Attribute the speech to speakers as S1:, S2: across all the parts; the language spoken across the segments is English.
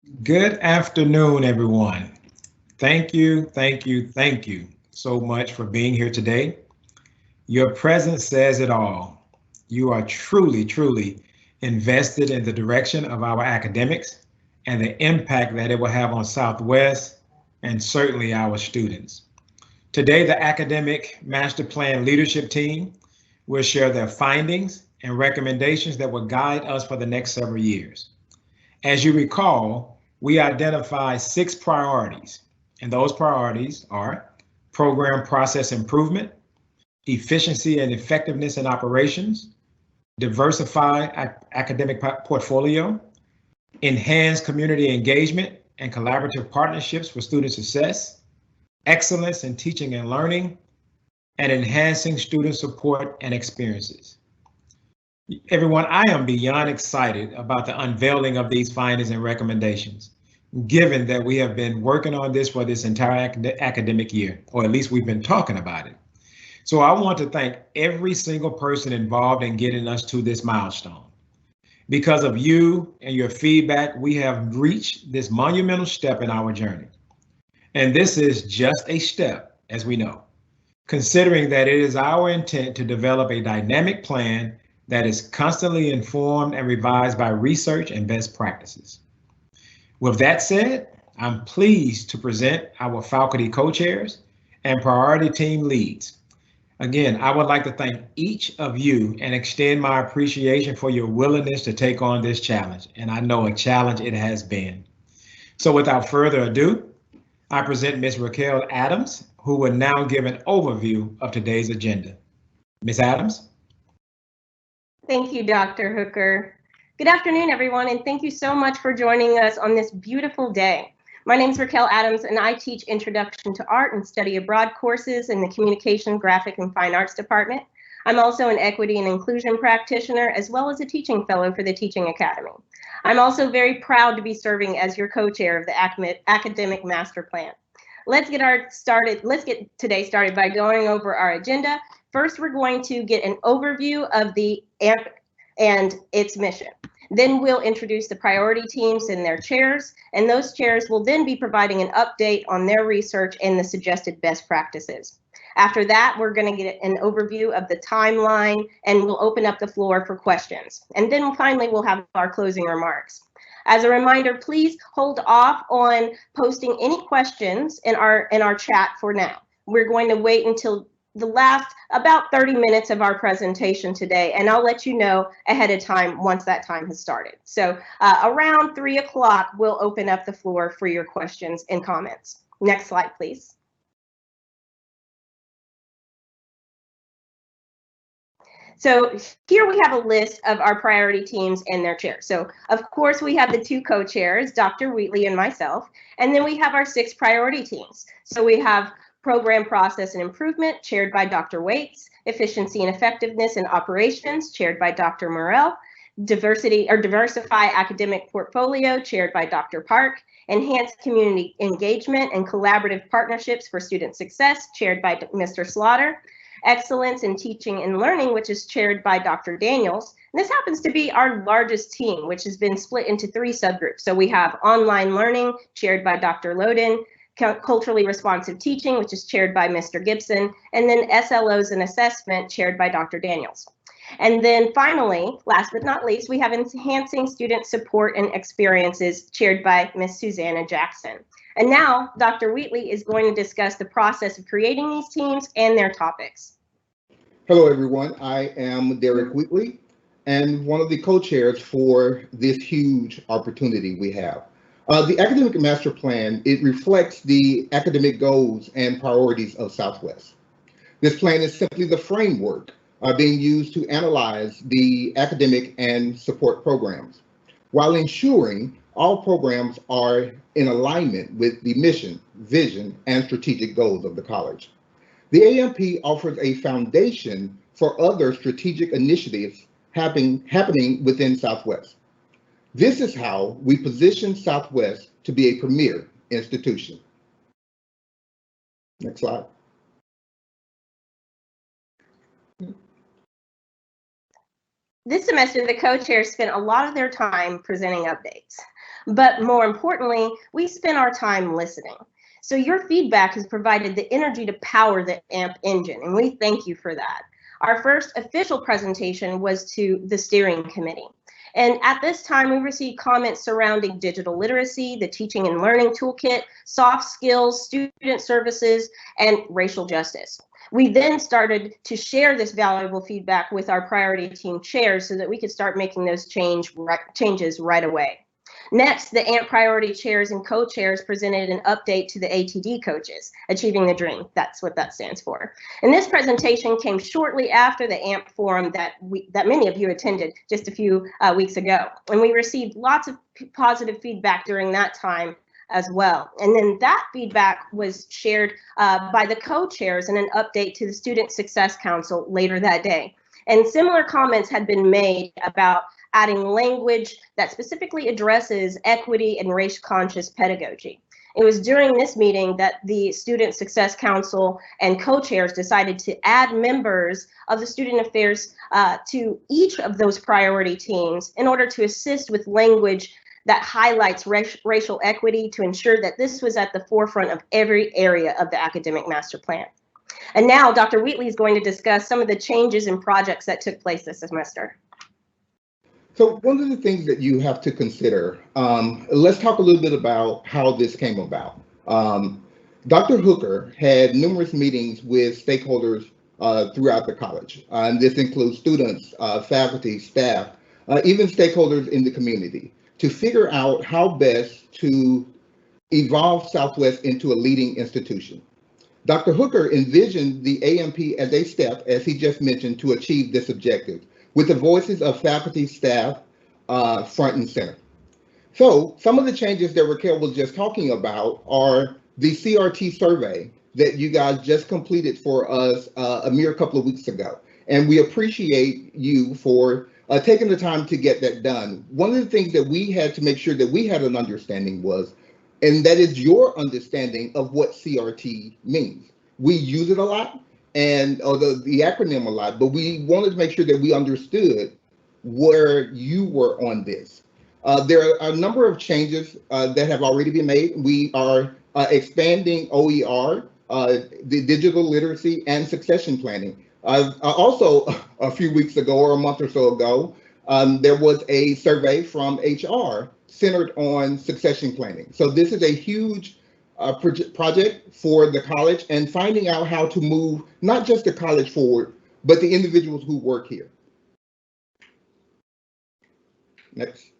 S1: Good afternoon, everyone. Thank you so much for being here today. Your presence says it all. You are truly invested in the direction of our academics and the impact that it will have on Southwest and certainly our students. Today, the Academic Master Plan Leadership Team will share their findings and recommendations that will guide us for the next several years. As you recall, we identified 6 priorities, and those priorities are program process improvement, efficiency and effectiveness in operations, diversify academic portfolio, enhance community engagement and collaborative partnerships for student success, excellence in teaching and learning, and enhancing student support and experiences. Everyone, I am beyond excited about the unveiling of these findings and recommendations, given that we have been working on this for this entire academic year, or at least we've been talking about it. So I want to thank every single person involved in getting us to this milestone. Because of you and your feedback, we have reached this monumental step in our journey. And this is just a step, as we know, considering that it is our intent to develop a dynamic plan that is constantly informed and revised by research and best practices. With that said, I'm pleased to present our faculty co-chairs and priority team leads. Again, I would like to thank each of you and extend my appreciation for your willingness to take on this challenge. And I know a challenge it has been. So without further ado, I present Ms. Raquel Adams, who will now give an overview of today's agenda. Ms. Adams?
S2: Thank you, Dr. Hooker. Good afternoon, everyone, and thank you so much for joining us on this beautiful day. My name is Raquel Adams, and I teach Introduction to Art and Study Abroad courses in the Communication, Graphic, and Fine Arts Department. I'm also an Equity and Inclusion practitioner, as well as a teaching fellow for the Teaching Academy. I'm also very proud to be serving as your co-chair of the Academic Master Plan. Let's get today started by going over our agenda. First, we're going to get an overview of the AMP and its mission. Then we'll introduce the priority teams and their chairs, and those chairs will then be providing an update on their research and the suggested best practices. After that, we're going to get an overview of the timeline, and we'll open up the floor for questions. And then finally, we'll have our closing remarks. As a reminder, please hold off on posting any questions in our chat for now. We're going to wait until the last about 30 minutes of our presentation today, and I'll let you know ahead of time once that time has started. So around 3 o'clock, we'll open up the floor for your questions and comments. Next slide, please. So here we have a list of our priority teams and their chairs. So of course we have the 2 co-chairs, Dr. Wheatley and myself, and then we have our 6 priority teams. So we have Program Process and Improvement, chaired by Dr. Waits, Efficiency and Effectiveness in Operations, chaired by Dr. Morrell, Diversify Academic Portfolio, chaired by Dr. Park, Enhanced Community Engagement and Collaborative Partnerships for Student Success, chaired by Mr. Slaughter, Excellence in Teaching and Learning, which is chaired by Dr. Daniels. And this happens to be our largest team, which has been split into 3 subgroups. So we have Online Learning, chaired by Dr. Loden, Culturally Responsive Teaching, which is chaired by Mr. Gibson, and then SLOs and Assessment, chaired by Dr. Daniels. And then finally, last but not least, we have Enhancing Student Support and Experiences, chaired by Ms. Susanna Jackson. And now Dr. Wheatley is going to discuss the process of creating these teams and their topics.
S3: Hello, everyone. I am Derrick Wheatley and one of the co-chairs for this huge opportunity we have. The Academic Master Plan, it reflects the academic goals and priorities of Southwest. This plan is simply the framework being used to analyze the academic and support programs, while ensuring all programs are in alignment with the mission, vision, and strategic goals of the college. The AMP offers a foundation for other strategic initiatives happening within Southwest. This is how we position Southwest to be a premier institution. Next slide.
S2: This semester, the co-chairs spent a lot of their time presenting updates. But more importantly, we spend our time listening. So your feedback has provided the energy to power the AMP engine, and we thank you for that. Our first official presentation was to the steering committee. And at this time, we received comments surrounding digital literacy, the teaching and learning toolkit, soft skills, student services, and racial justice. We then started to share this valuable feedback with our priority team chairs so that we could start making those changes right away. Next, the AMP priority chairs and co-chairs presented an update to the ATD coaches, Achieving the Dream. That's what that stands for. And this presentation came shortly after the AMP forum that many of you attended just a few weeks ago. And we received lots of positive feedback during that time as well. And then that feedback was shared by the co-chairs in an update to the Student Success Council later that day. And similar comments had been made about adding language that specifically addresses equity and race-conscious pedagogy. It was during this meeting that the Student Success Council and co-chairs decided to add members of the Student Affairs to each of those priority teams in order to assist with language that highlights racial equity to ensure that this was at the forefront of every area of the academic master plan. And now Dr. Wheatley is going to discuss some of the changes and projects that took place this semester.
S3: So one of the things that you have to consider, let's talk a little bit about how this came about. Dr. Hooker had numerous meetings with stakeholders throughout the college. And this includes students, faculty, staff, even stakeholders in the community to figure out how best to evolve Southwest into a leading institution. Dr. Hooker envisioned the AMP as a step, as he just mentioned, to achieve this objective, with the voices of faculty, staff front and center. So some of the changes that Raquel was just talking about are the CRT survey that you guys just completed for us a mere couple of weeks ago. And we appreciate you for taking the time to get that done. One of the things that we had to make sure that we had an understanding was, and that is your understanding of what CRT means. We use it a lot, and or the acronym a lot, but we wanted to make sure that we understood where you were on this. There are a number of changes that have already been made. We are expanding OER, the digital literacy and succession planning. Also, a few weeks ago or a month or so ago, there was a survey from HR centered on succession planning. So this is a huge project for the college and finding out how to move not just the college forward, but the individuals who work here. Next.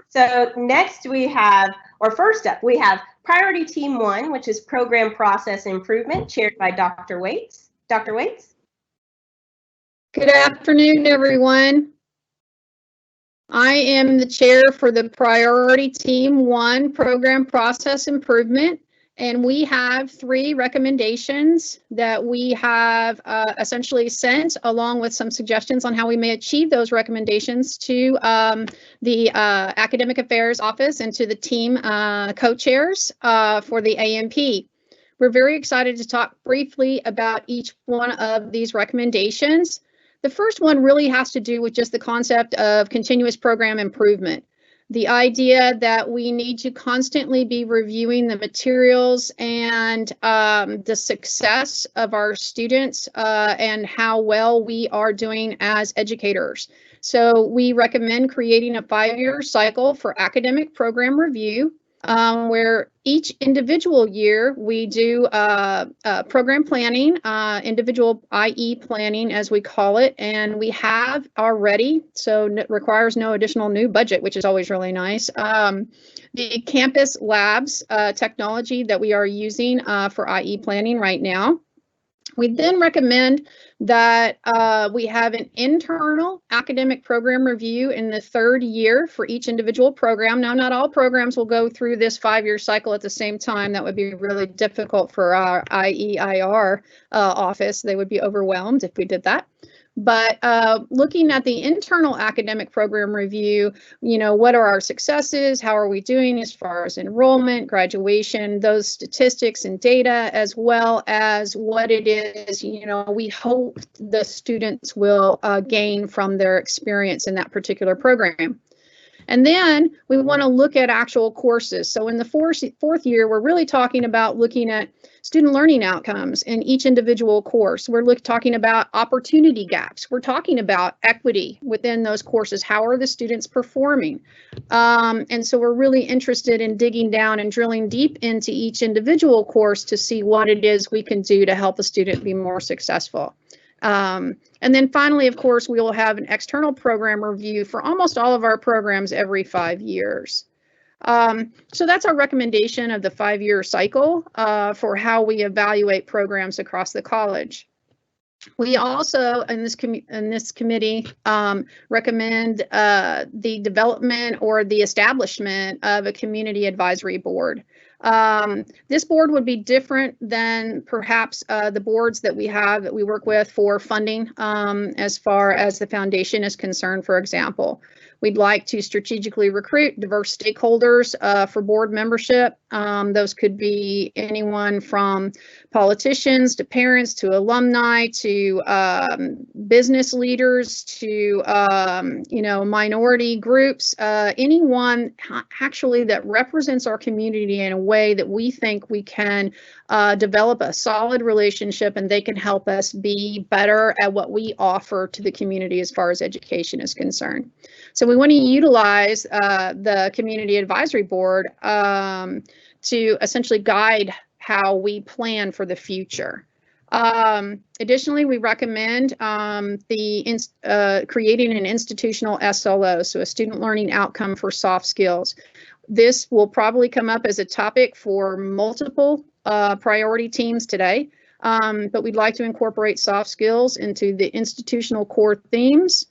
S2: So next we have, or first up, we have Priority Team 1, which is Program Process Improvement, chaired by Dr. Waits. Dr. Waits?
S4: Good afternoon, everyone. I am the chair for the Priority Team 1 Program Process Improvement, and we have 3 recommendations that we have essentially sent, along with some suggestions on how we may achieve those recommendations to the Academic Affairs Office and to the team co-chairs for the AMP. We're very excited to talk briefly about each one of these recommendations. The first one really has to do with just the concept of continuous program improvement. The idea that we need to constantly be reviewing the materials and the success of our students and how well we are doing as educators. So we recommend creating a 5-year cycle for academic program review, where each individual year we do program planning, individual IE planning as we call it, and we have already, so it requires no additional new budget, which is always really nice. The campus labs technology that we are using for IE planning right now. We then recommend that we have an internal academic program review in the 3rd year for each individual program. Now, not all programs will go through this 5-year cycle at the same time. That would be really difficult for our IEIR office. They would be overwhelmed if we did that. But looking at the internal academic program review, what are our successes? How are we doing as far as enrollment, graduation, those statistics and data, as well as what it is, we hope the students will gain from their experience in that particular program. And then we want to look at actual courses. So in the fourth year, we're really talking about looking at student learning outcomes in each individual course. We're talking about opportunity gaps. We're talking about equity within those courses. How are the students performing? And so we're really interested in digging down and drilling deep into each individual course to see what it is we can do to help a student be more successful. And then finally, of course, we will have an external program review for almost all of our programs every 5 years. So that's our recommendation of the 5-year cycle for how we evaluate programs across the college. We also, in this committee, recommend the development or the establishment of a community advisory board. This board would be different than perhaps the boards that we work with for funding as far as the foundation is concerned, for example. We'd like to strategically recruit diverse stakeholders for board membership. Those could be anyone from politicians to parents to alumni to business leaders to minority groups, anyone actually that represents our community in a way that we think we can develop a solid relationship and they can help us be better at what we offer to the community as far as education is concerned. So we want to utilize the Community Advisory Board to essentially guide how we plan for the future. Additionally, we recommend creating an institutional SLO, so a student learning outcome for soft skills. This will probably come up as a topic for multiple priority teams today, but we'd like to incorporate soft skills into the institutional core themes.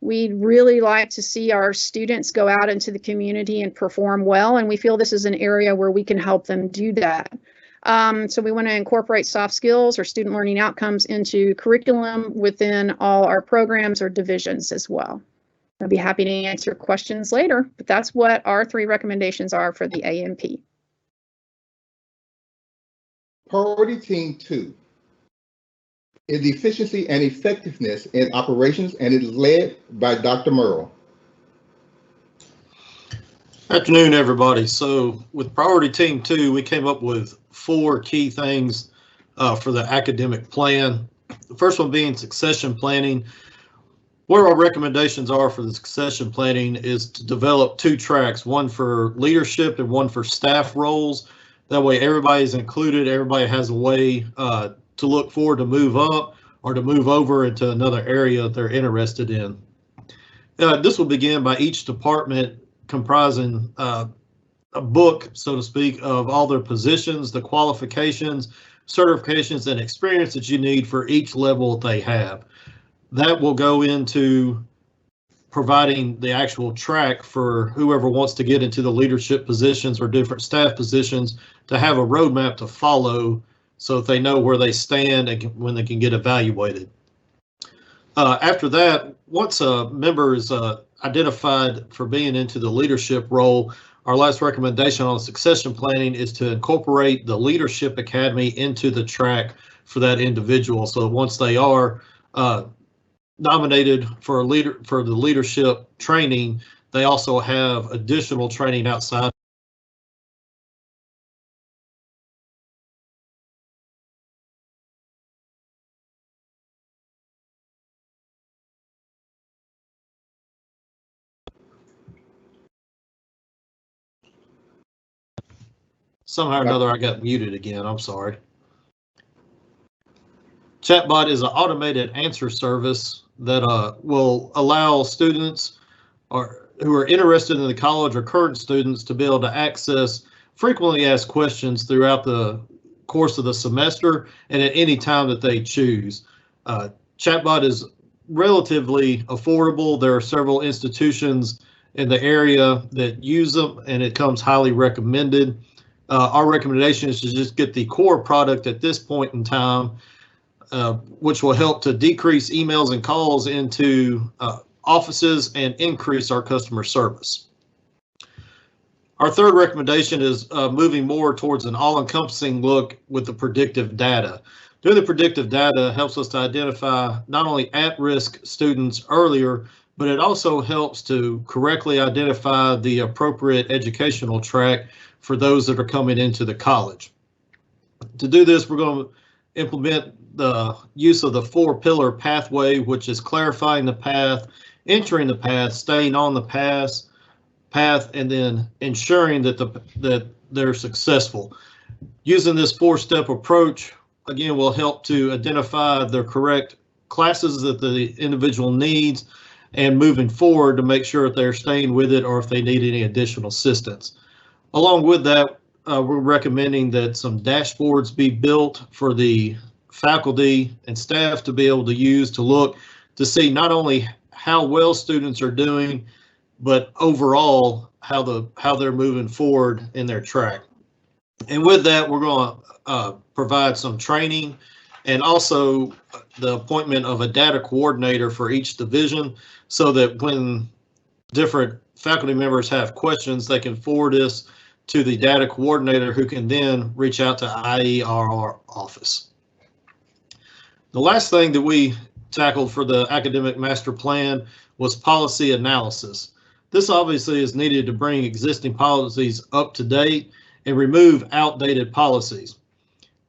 S4: We'd really like to see our students go out into the community and perform well, and we feel this is an area where we can help them do that. So we want to incorporate soft skills or student learning outcomes into curriculum within all our programs or divisions as well. I'll be happy to answer questions later, but that's what our 3 recommendations are for the AMP.
S3: Priority Team 2 is efficiency and effectiveness in operations, and it is led by Dr. Merle.
S5: Afternoon, everybody. So with Priority Team 2, we came up with 4 key things for the academic plan. The first one being succession planning. What our recommendations are for the succession planning is to develop 2 tracks, one for leadership and one for staff roles. That way everybody's included, everybody has a way to look forward to move up or to move over into another area that they're interested in. This will begin by each department comprising a book, so to speak, of all their positions, the qualifications, certifications, and experience that you need for each level they have. That will go into providing the actual track for whoever wants to get into the leadership positions or different staff positions to have a roadmap to follow so that they know where they stand and when they can get evaluated. After that, once a member is identified for being into the leadership role, our last recommendation on succession planning is to incorporate the Leadership Academy into the track for that individual. So once they are nominated for the leadership training, they also have additional training outside. Somehow or another, I got muted again. I'm sorry. Chatbot is an automated answer service that will allow students who are interested in the college or current students to be able to access frequently asked questions throughout the course of the semester and at any time that they choose. Chatbot is relatively affordable. There are several institutions in the area that use them, and it comes highly recommended. Our recommendation is to just get the core product at this point in time. which will help to decrease emails and calls into offices and increase our customer service. Our third recommendation is moving more towards an all-encompassing look with the predictive data. Doing the predictive data helps us to identify not only at-risk students earlier, but it also helps to correctly identify the appropriate educational track for those that are coming into the college. To do this, we're going to implement the use of the 4-pillar pathway, which is clarifying the path, entering the path, staying on the path, and then ensuring that they're successful. Using this 4-step approach, again, will help to identify the correct classes that the individual needs and moving forward to make sure that they're staying with it or if they need any additional assistance. Along with that, we're recommending that some dashboards be built for the faculty and staff to be able to use to look to see not only how well students are doing, but overall how they're moving forward in their track. And with that, we're going to provide some training and also the appointment of a data coordinator for each division so that when different faculty members have questions, they can forward this to the data coordinator who can then reach out to IERR office. The last thing that we tackled for the academic master plan was policy analysis. This obviously is needed to bring existing policies up to date and remove outdated policies.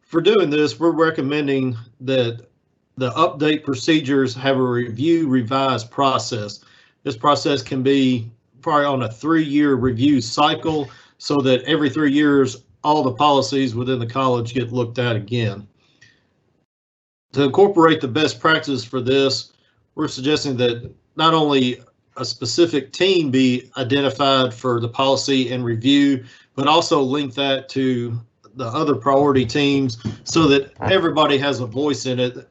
S5: For doing this, we're recommending that the update procedures have a revised process. This process can be probably on a 3-year review cycle so that every 3 years, all the policies within the college get looked at again. To incorporate the best practices for this, we're suggesting that not only a specific team be identified for the policy and review, but also link that to the other priority teams so that everybody has a voice in it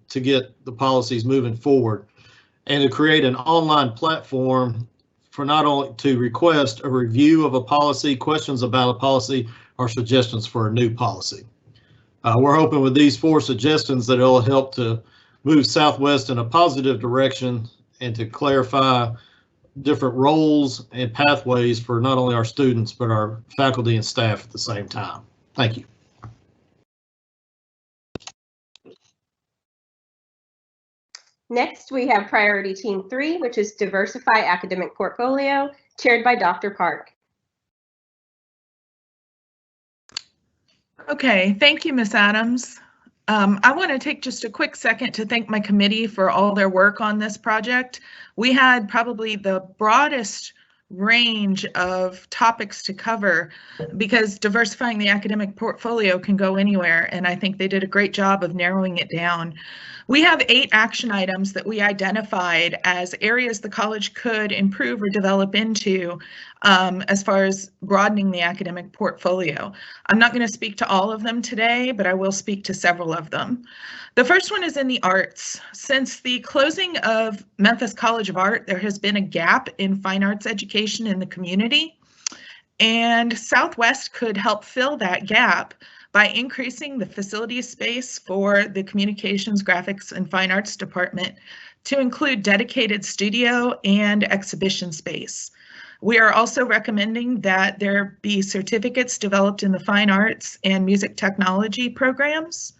S5: to get the policies moving forward, and to create an online platform for not only to request a review of a policy, questions about a policy, or suggestions for a new policy. We're hoping with these 4 suggestions that it'll help to move Southwest in a positive direction and to clarify different roles and pathways for not only our students, but our faculty and staff at the same time. Thank you.
S2: Next, we have Priority Team 3, which is Diversify Academic Portfolio, chaired by Dr. Park.
S6: Okay, thank you, Ms. Adams. I want to take just a quick second to thank my committee for all their work on this project. We had probably the broadest range of topics to cover because diversifying the academic portfolio can go anywhere, and I think they did a great job of narrowing it down. We have 8 action items that we identified as areas the college could improve or develop into as far as broadening the academic portfolio. I'm not going to speak to all of them today, but I will speak to several of them. The first one is in the arts. Since the closing of Memphis College of Art, there has been a gap in fine arts education in the community, and Southwest could help fill that gap by increasing the facility space for the Communications, Graphics, and Fine Arts Department to include dedicated studio and exhibition space. We are also recommending that there be certificates developed in the fine arts and music technology programs,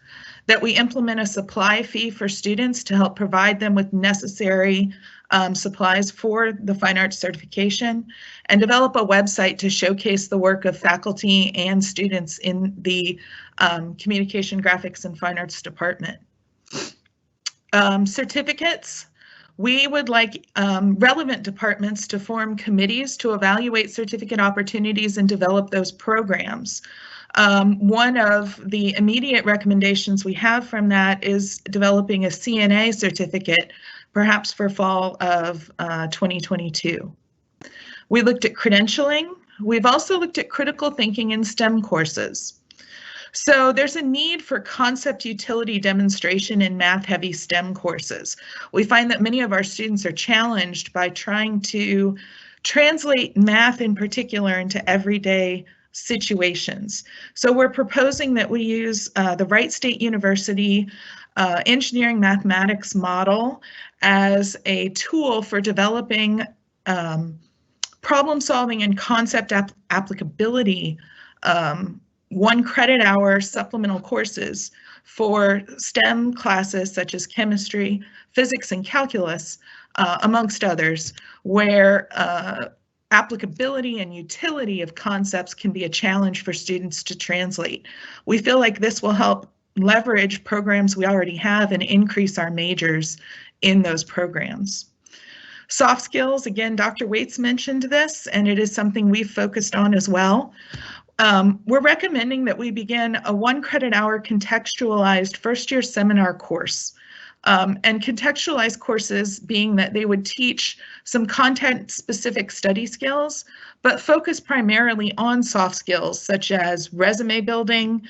S6: that we implement a supply fee for students to help provide them with necessary supplies for the fine arts certification, and develop a website to showcase the work of faculty and students in the Communication, Graphics, and Fine Arts Department. Certificates. We would like relevant departments to form committees to evaluate certificate opportunities and develop those programs. One of the immediate recommendations we have from that is developing a CNA certificate, perhaps for fall of 2022. We looked at credentialing. We've also looked at critical thinking in STEM courses. So there's a need for concept utility demonstration in math-heavy STEM courses. We find that many of our students are challenged by trying to translate math in particular into everyday situations. So we're proposing that we use the Wright State University engineering mathematics model as a tool for developing problem solving and concept applicability 1 credit hour supplemental courses for STEM classes such as chemistry, physics, and calculus, amongst others, where applicability and utility of concepts can be a challenge for students to translate. We feel like this will help leverage programs we already have and increase our majors in those programs. Soft skills, again, Dr. Waits mentioned this, and it is something we've focused on as well. We're recommending that we begin a 1 credit hour contextualized first-year seminar course. And contextualized courses being that they would teach some content-specific study skills, but focus primarily on soft skills such as resume building,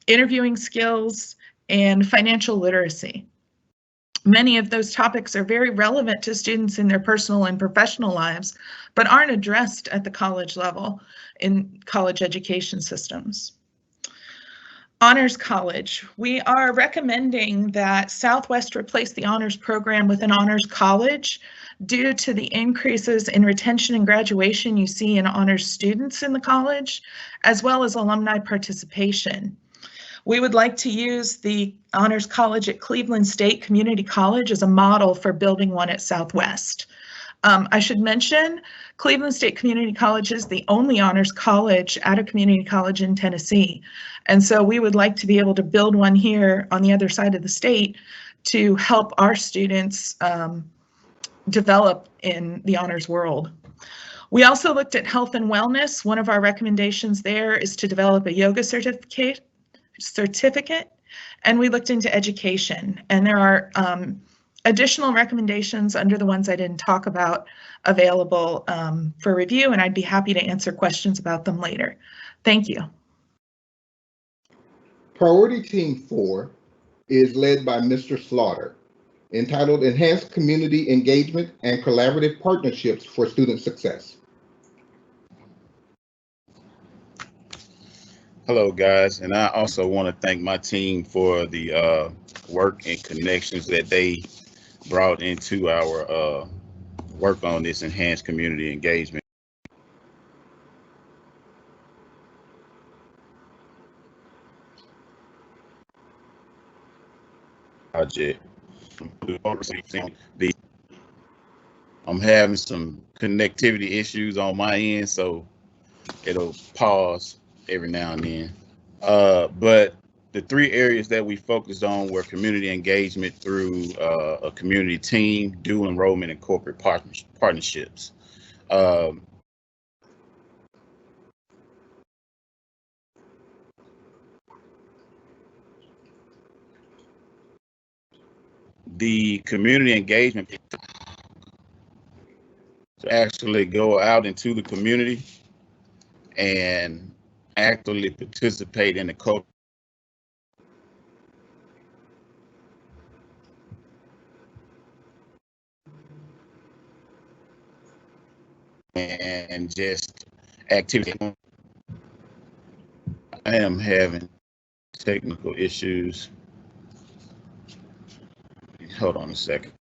S6: interviewing skills, and financial literacy. Many of those topics are very relevant to students in their personal and professional lives, but aren't addressed at the college level in college education systems. Honors College. We are recommending that Southwest replace the honors program with an honors college due to the increases in retention and graduation you see in honors students in the college, as well as alumni participation. We would like to use the Honors College at Cleveland State Community College as a model for building one at Southwest. I should mention, Cleveland State Community College is the only honors college at a community college in Tennessee. And so we would like to be able to build one here on the other side of the state to help our students develop in the honors world. We also looked at health and wellness. One of our recommendations there is to develop a yoga certificate, and we looked into education. And there are additional recommendations under the ones I didn't talk about available for review, and I'd be happy to answer questions about them later. Thank you.
S3: Priority Team 4 is led by Mr. Slaughter, entitled Enhanced Community Engagement and Collaborative Partnerships for Student Success.
S7: Hello, guys, and I also want to thank my team for the work and connections that they brought into our work on this enhanced community engagement project. I'm having some connectivity issues on my end, so it'll pause every now and then. But the 3 areas that we focused on were community engagement through a community team, dual enrollment, and corporate partnerships. The community engagement to actually go out into the community and actively participate in the culture and just activity. I am having technical issues. Hold on a second.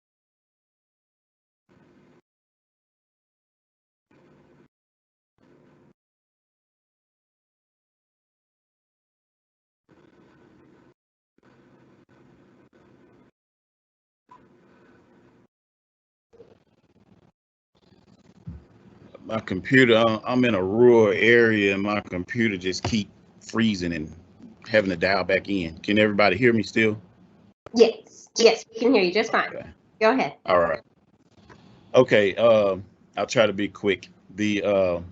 S7: My computer, I'm in a rural area and my computer just keep freezing and having to dial back in. Can everybody hear me still?
S2: Yes, we can hear you just fine. Okay. Go ahead.
S7: All right. Okay, I'll try to be quick. The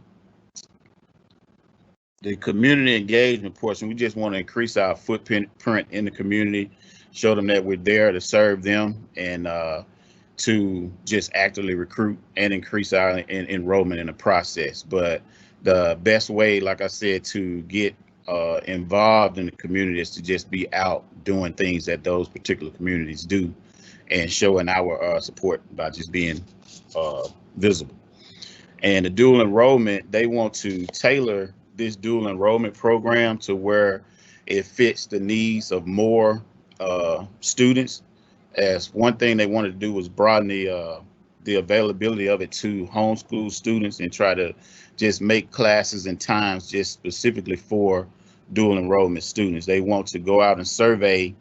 S7: community engagement portion, we just want to increase our footprint in the community, show them that we're there to serve them, and to just actively recruit and increase our enrollment in the process. But the best way, like I said, to get involved in the community is to just be out doing things that those particular communities do and showing our support by just being visible. And the dual enrollment, they want to tailor this dual enrollment program to where it fits the needs of more students. As one thing they wanted to do was broaden the availability of it to homeschool students and try to just make classes and times just specifically for dual enrollment students. They want to go out and survey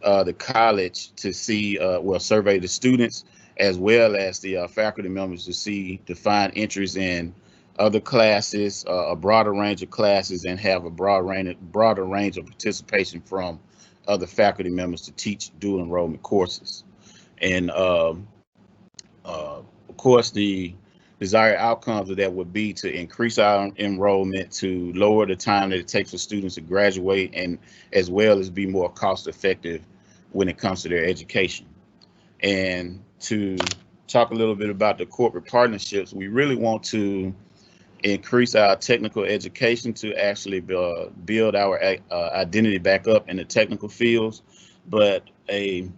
S7: the college to see, survey the students as well as the faculty members to find interest in other classes, a broader range of classes, and have a broader range of participation from other faculty members to teach dual enrollment courses. And of course, the desired outcomes of that would be to increase our enrollment, to lower the time that it takes for students to graduate, and as well as be more cost effective when it comes to their education. And to talk a little bit about the corporate partnerships, we really want to increase our technical education to actually build our identity back up in the technical fields, but an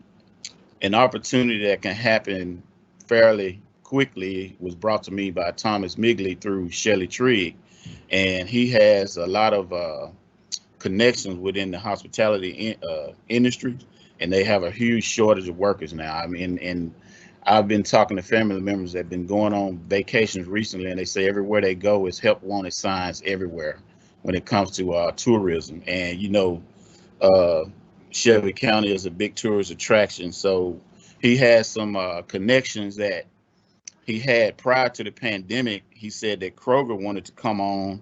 S7: opportunity that can happen fairly quickly was brought to me by Thomas Migley through Shelley Trigg, and he has a lot of connections within the hospitality industry, and they have a huge shortage of workers now. I mean, and I've been talking to family members that have been going on vacations recently, and they say everywhere they go is help wanted signs everywhere when it comes to tourism. And you know, Shelby County is a big tourist attraction, so he has some connections that he had prior to the pandemic. He said that Kroger wanted to come on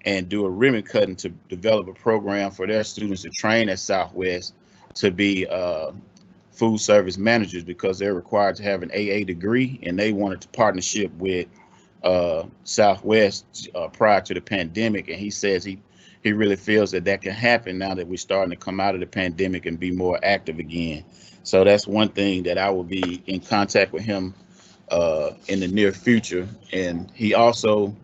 S7: and do a ribbon cutting to develop a program for their students to train at Southwest to be food service managers, because they're required to have an AA degree, and they wanted to partnership with Southwest prior to the pandemic. And he says he really feels that can happen now that we're starting to come out of the pandemic and be more active again. So that's one thing that I will be in contact with him in the near future. And he also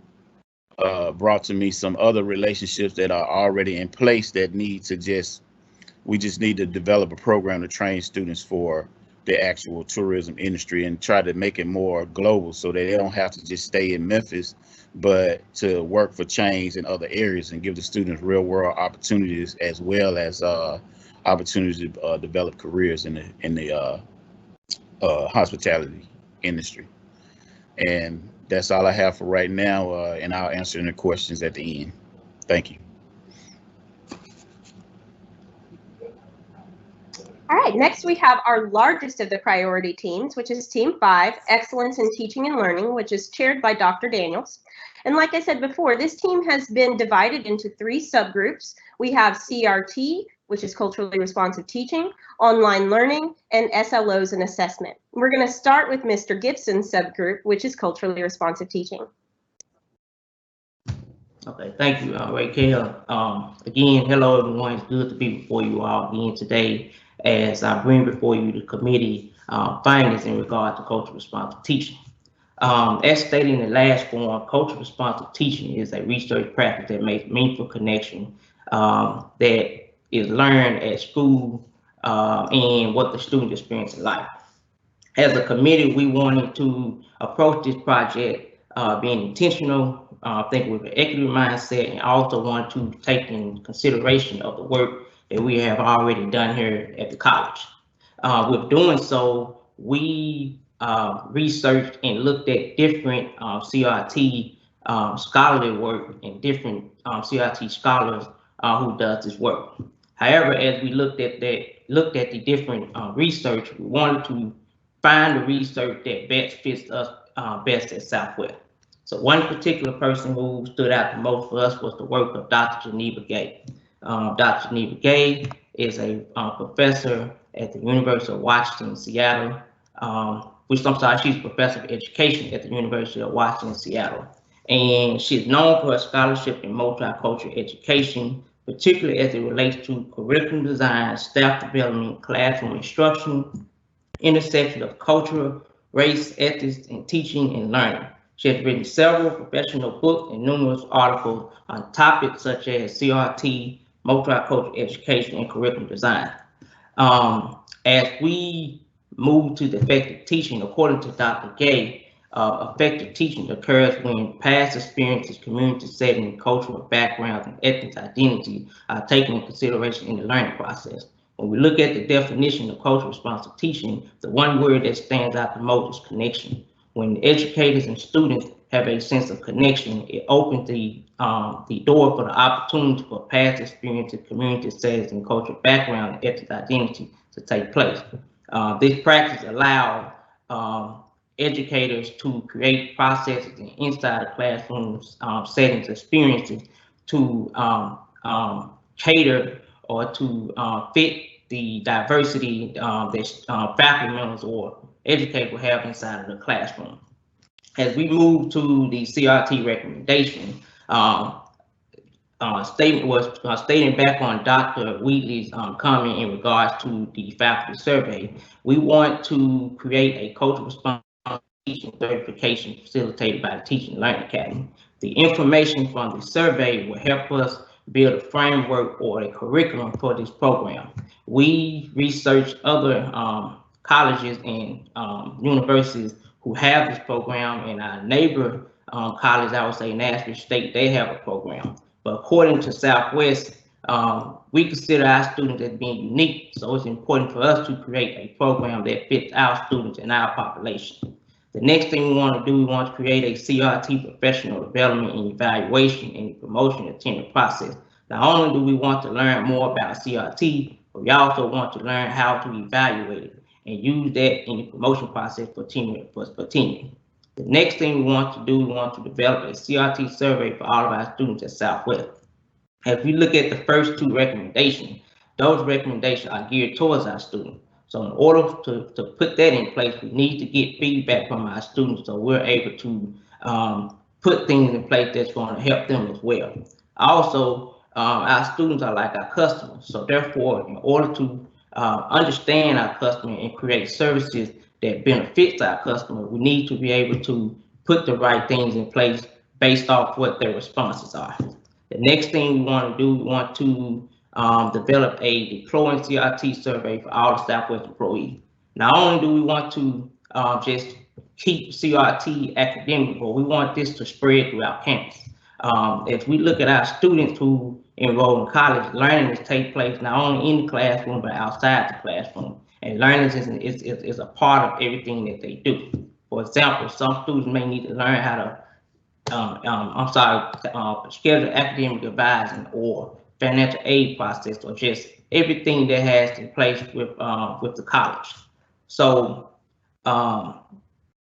S7: brought to me some other relationships that are already in place that we just need to develop a program to train students for the actual tourism industry and try to make it more global so that they don't have to just stay in Memphis, but to work for chains in other areas and give the students real world opportunities, as well as opportunities to develop careers in the hospitality industry. And that's all I have for right now, and I'll answer any questions at the end. Thank you.
S2: All right, next we have our largest of the priority teams, which is Team 5, Excellence in Teaching and Learning, which is chaired by Dr. Daniels. And like I said before, this team has been divided into 3 subgroups. We have CRT, which is Culturally Responsive Teaching, Online Learning, and SLOs and Assessment. We're going to start with Mr. Gibson's subgroup, which is Culturally Responsive Teaching.
S8: Okay, thank you, Raquel. Again, hello everyone. It's good to be before you all again today as I bring before you the committee findings in regard to culturally responsive teaching. As stated in the last form, culturally responsive teaching is a research practice that makes meaningful connection that is learned at school and what the student experiences in life. As a committee, we wanted to approach this project being intentional, think with an equity mindset, and also want to take in consideration of the work that we have already done here at the college. With doing so, we researched and looked at different CRT scholarly work and different CRT scholars who does this work. However, as we looked at the different research, we wanted to find the research that best fits us best at Southwest. So one particular person who stood out the most for us was the work of Dr. Geneva Gay. Dr. Geneva Gay is a professor at the University of Washington, Seattle, she's a professor of education at the University of Washington, Seattle. And she's known for her scholarship in multicultural education, particularly as it relates to curriculum design, staff development, classroom instruction, intersection of culture, race, ethics, and teaching and learning. She has written several professional books and numerous articles on topics such as CRT, multicultural education, and curriculum design. As we move to the effective teaching, according to Dr. Gay, Effective teaching occurs when past experiences, community setting, cultural backgrounds, and ethnic identity are taken into consideration in the learning process. When we look at the definition of cultural responsive teaching, the one word that stands out the most is connection. When educators and students have a sense of connection, it opens the door for the opportunity for past experiences, community settings, and cultural background and ethnic identity to take place. This practice allows educators to create processes and inside the classrooms settings experiences to cater or to fit the diversity that faculty members or educators will have inside of the classroom. As we move to the CRT recommendation, statement was stating back on Dr. Wheatley's comment in regards to the faculty survey. We want to create a cultural response teaching certification facilitated by the Teaching and Learning Academy. The information from the survey will help us build a framework or a curriculum for this program. We researched other colleges and universities who have this program, and our neighbor college, I would say Nashville State, they have a program. But according to Southwest, we consider our students as being unique, so it's important for us to create a program that fits our students and our population. The next thing we want to do, we want to create a CRT professional development and evaluation and promotion and tenure process. Not only do we want to learn more about CRT, but we also want to learn how to evaluate it and use that in the promotion process for tenure. The next thing we want to do, we want to develop a CRT survey for all of our students at Southwest. As we look at the first two recommendations, those recommendations are geared towards our students. So in order to put that in place, we need to get feedback from our students so we're able to put things in place that's going to help them as well. Also, our students are like our customers. So therefore, in order to understand our customer and create services that benefits our customer, we need to be able to put the right things in place based off what their responses are. The next thing we want to do, we want to develop a deploying CRT survey for all the Southwest employees. Not only do we want to just keep CRT academic, but we want this to spread throughout campus. As we look at our students who enroll in college, learning is take place not only in the classroom, but outside the classroom. And learning is a part of everything that they do. For example, some students may need to learn how to schedule academic advising or financial aid process, or just everything that has in place with the college. So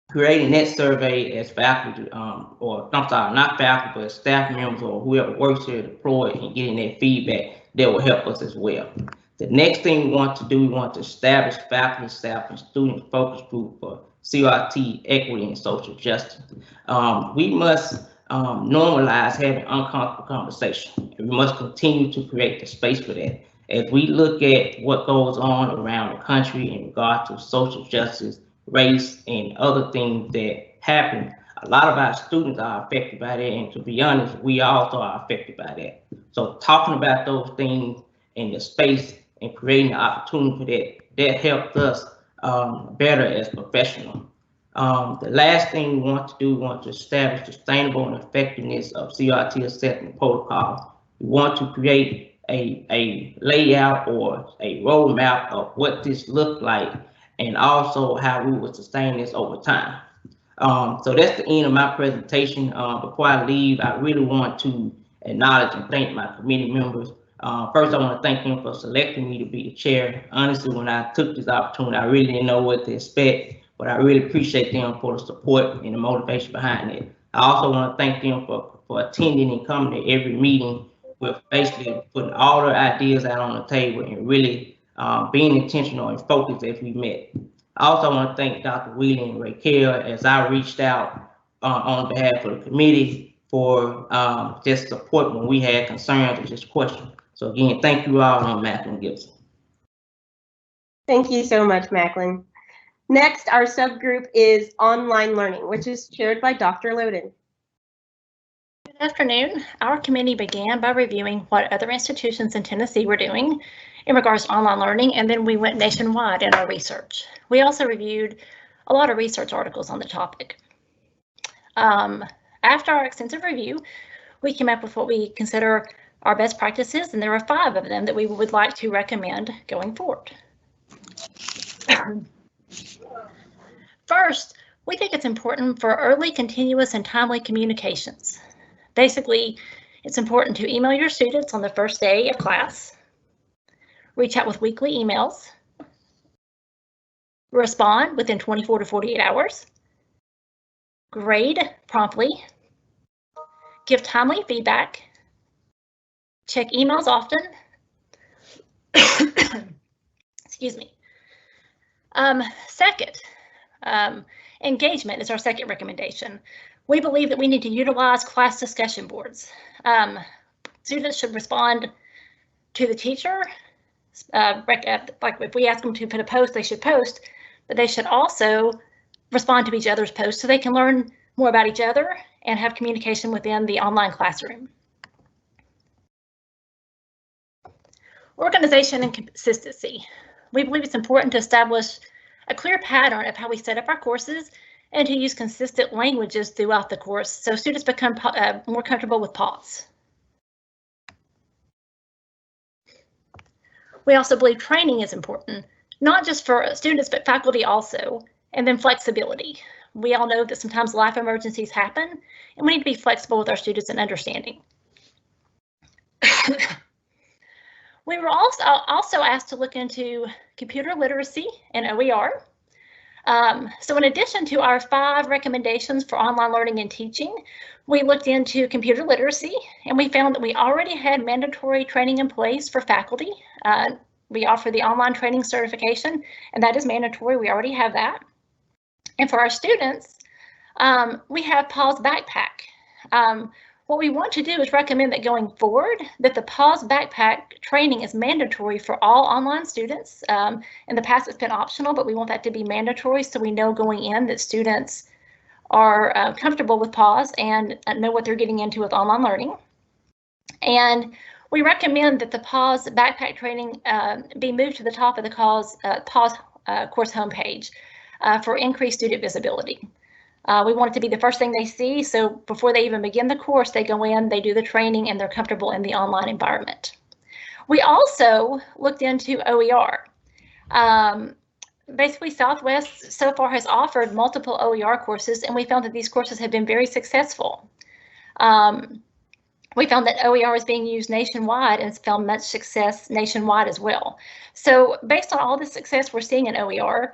S8: creating that survey as faculty, or I'm sorry, not faculty, but staff members or whoever works here deployed, and getting that feedback, that will help us as well. The next thing we want to do, we want to establish faculty, staff, and student focus group for CRT, equity, and social justice. We must normalize having uncomfortable conversation, and we must continue to create the space for that. As we look at what goes on around the country in regard to social justice, race, and other things that happen, a lot of our students are affected by that, and to be honest, we also are affected by that. So talking about those things in the space and creating the opportunity for that helped us better as professionals. The last thing we want to do, we want to establish sustainable and effectiveness of CRT assessment protocol. We want to create a layout or a roadmap of what this looked like, and also how we would sustain this over time. So that's the end of my presentation. Before I leave, I really want to acknowledge and thank my committee members. First, I want to thank them for selecting me to be the chair. Honestly, when I took this opportunity, I really didn't know what to expect, but I really appreciate them for the support and the motivation behind it. I also want to thank them for attending and coming to every meeting with basically putting all their ideas out on the table and really being intentional and focused as we met. I also want to thank Dr. Wheatley and Raquel as I reached out on behalf of the committee for just support when we had concerns or just questions. So again, thank you all. I'm Macklin Gibson.
S2: Thank you so much, Macklin. Next, our subgroup is online learning, which is chaired by Dr. Loden.
S9: Good afternoon. Our committee began by reviewing what other institutions in Tennessee were doing in regards to online learning, and then we went nationwide in our research. We also reviewed a lot of research articles on the topic. After our extensive review, we came up with what we consider our best practices, and there are 5 of them that we would like to recommend going forward. First, we think it's important for early, continuous, and timely communications. Basically, it's important to email your students on the first day of class, reach out with weekly emails, respond within 24 to 48 hours, grade promptly, give timely feedback, check emails often. Excuse me. Second, engagement is our second recommendation. We believe that we need to utilize class discussion boards. Students should respond to the teacher. Like if we ask them to put a post, they should post, but they should also respond to each other's posts so they can learn more about each other and have communication within the online classroom. Organization and consistency. We believe it's important to establish a clear pattern of how we set up our courses and to use consistent languages throughout the course so students become more comfortable with pause. We also believe training is important, not just for students, but faculty also, and then flexibility. We all know that sometimes life emergencies happen, and we need to be flexible with our students and understanding. We were also asked to look into computer literacy and OER. So in addition to our 5 recommendations for online learning and teaching, we looked into computer literacy, and we found that we already had mandatory training in place for faculty. We offer the online training certification, and that is mandatory. We already have that. And for our students, we have PAWS Backpack. What we want to do is recommend that going forward, that the PAWS Backpack training is mandatory for all online students. In the past, it's been optional, but we want that to be mandatory so we know going in that students are comfortable with PAWS and know what they're getting into with online learning. And we recommend that the PAWS Backpack training be moved to the top of the PAWS course homepage for increased student visibility. We want it to be the first thing they see, so before they even begin the course, they go in, they do the training, and they're comfortable in the online environment. We also looked into OER. Basically, Southwest so far has offered multiple OER courses, and we found that these courses have been very successful. We found that OER is being used nationwide and has found much success nationwide as well. So based on all the success we're seeing in OER,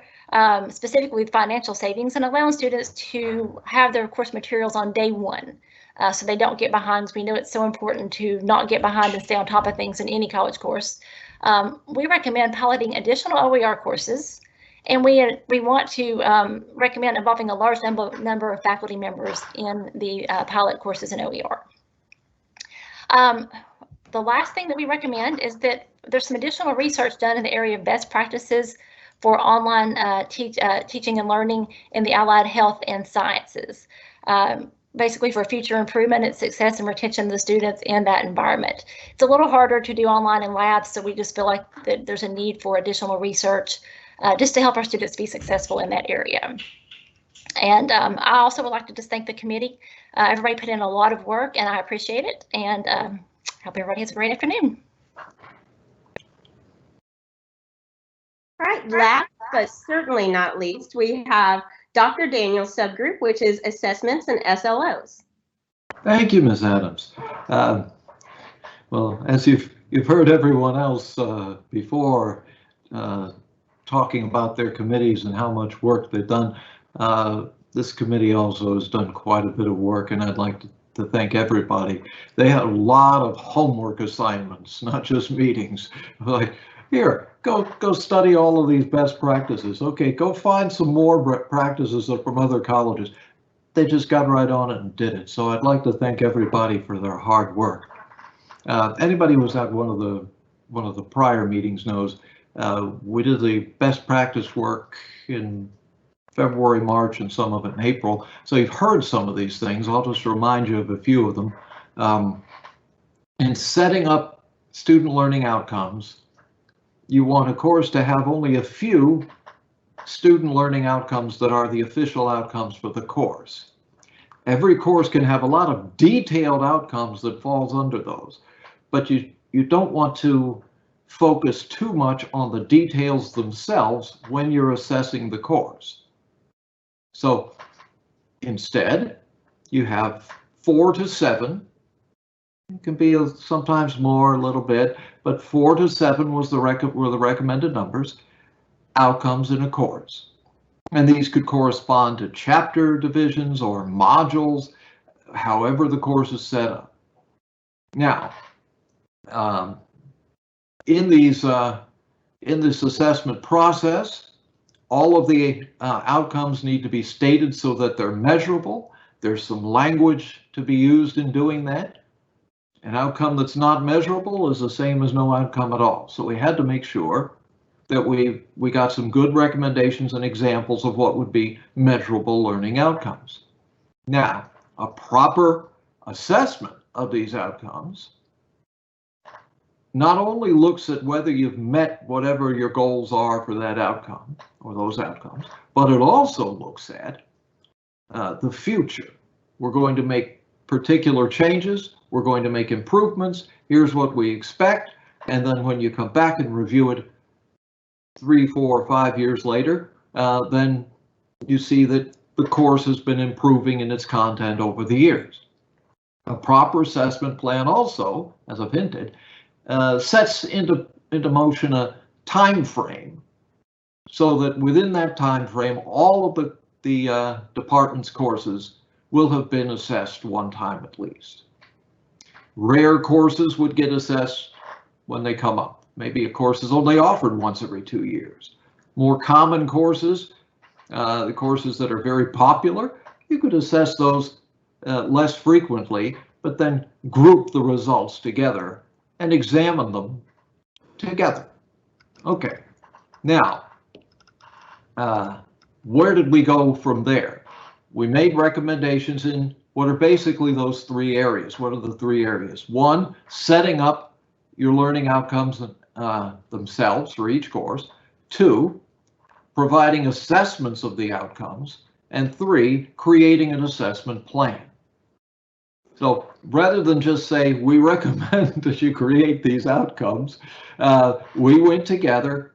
S9: specifically with financial savings and allowing students to have their course materials on day 1 so they don't get behind. We know it's so important to not get behind and stay on top of things in any college course. We recommend piloting additional OER courses, and we want to recommend involving a large number of faculty members in the pilot courses in OER. The last thing that we recommend is that there's some additional research done in the area of best practices for online teaching and learning in the allied health and sciences, basically for future improvement and success and retention of the students in that environment. It's a little harder to do online in labs, so we just feel like that there's a need for additional research just to help our students be successful in that area. And I also would like to just thank the committee. Everybody put in a lot of work, and I appreciate it, and hope everybody has a great afternoon.
S2: All right, last but certainly not least, we have Dr. Daniel's subgroup, which is assessments and SLOs.
S10: Thank you, Ms. Adams. Well, as you've heard everyone else before talking about their committees and how much work they've done, this committee also has done quite a bit of work, and I'd like to thank everybody. They had a lot of homework assignments, not just meetings. Like, here, go study all of these best practices. Okay, go find some more practices from other colleges. They just got right on it and did it. So I'd like to thank everybody for their hard work. Anybody who was at one of the prior meetings knows we did the best practice work in February, March, and some of it in April. So you've heard some of these things. I'll just remind you of a few of them. In setting up student learning outcomes, you want a course to have only a few student learning outcomes that are the official outcomes for the course. Every course can have a lot of detailed outcomes that falls under those, but you don't want to focus too much on the details themselves when you're assessing the course. So instead, you have 4 to 7. It can be sometimes more, a little bit, but 4 to 7 were the recommended numbers, outcomes in a course. And these could correspond to chapter divisions or modules, however the course is set up. Now, in this assessment process, all of the outcomes need to be stated so that they're measurable. There's some language to be used in doing that. An outcome that's not measurable is the same as no outcome at all. So we had to make sure that we got some good recommendations and examples of what would be measurable learning outcomes. Now, a proper assessment of these outcomes not only looks at whether you've met whatever your goals are for that outcome or those outcomes, but it also looks at the future. We're going to make particular changes. We're going to make improvements. Here's what we expect. And then when you come back and review it 3, 4, 5 years later, then you see that the course has been improving in its content over the years. A proper assessment plan also, as I've hinted, sets into motion a time frame so that within that time frame, all of the department's courses will have been assessed one time at least. Rare courses would get assessed when they come up. Maybe a course is only offered once every 2 years. More common courses, the courses that are very popular, you could assess those less frequently, but then group the results together and examine them together. Okay, now, where did we go from there? We made recommendations in what are basically those 3 areas. What are the 3 areas? 1, setting up your learning outcomes themselves for each course. 2, providing assessments of the outcomes. And 3, creating an assessment plan. So rather than just say, we recommend that you create these outcomes, we went together,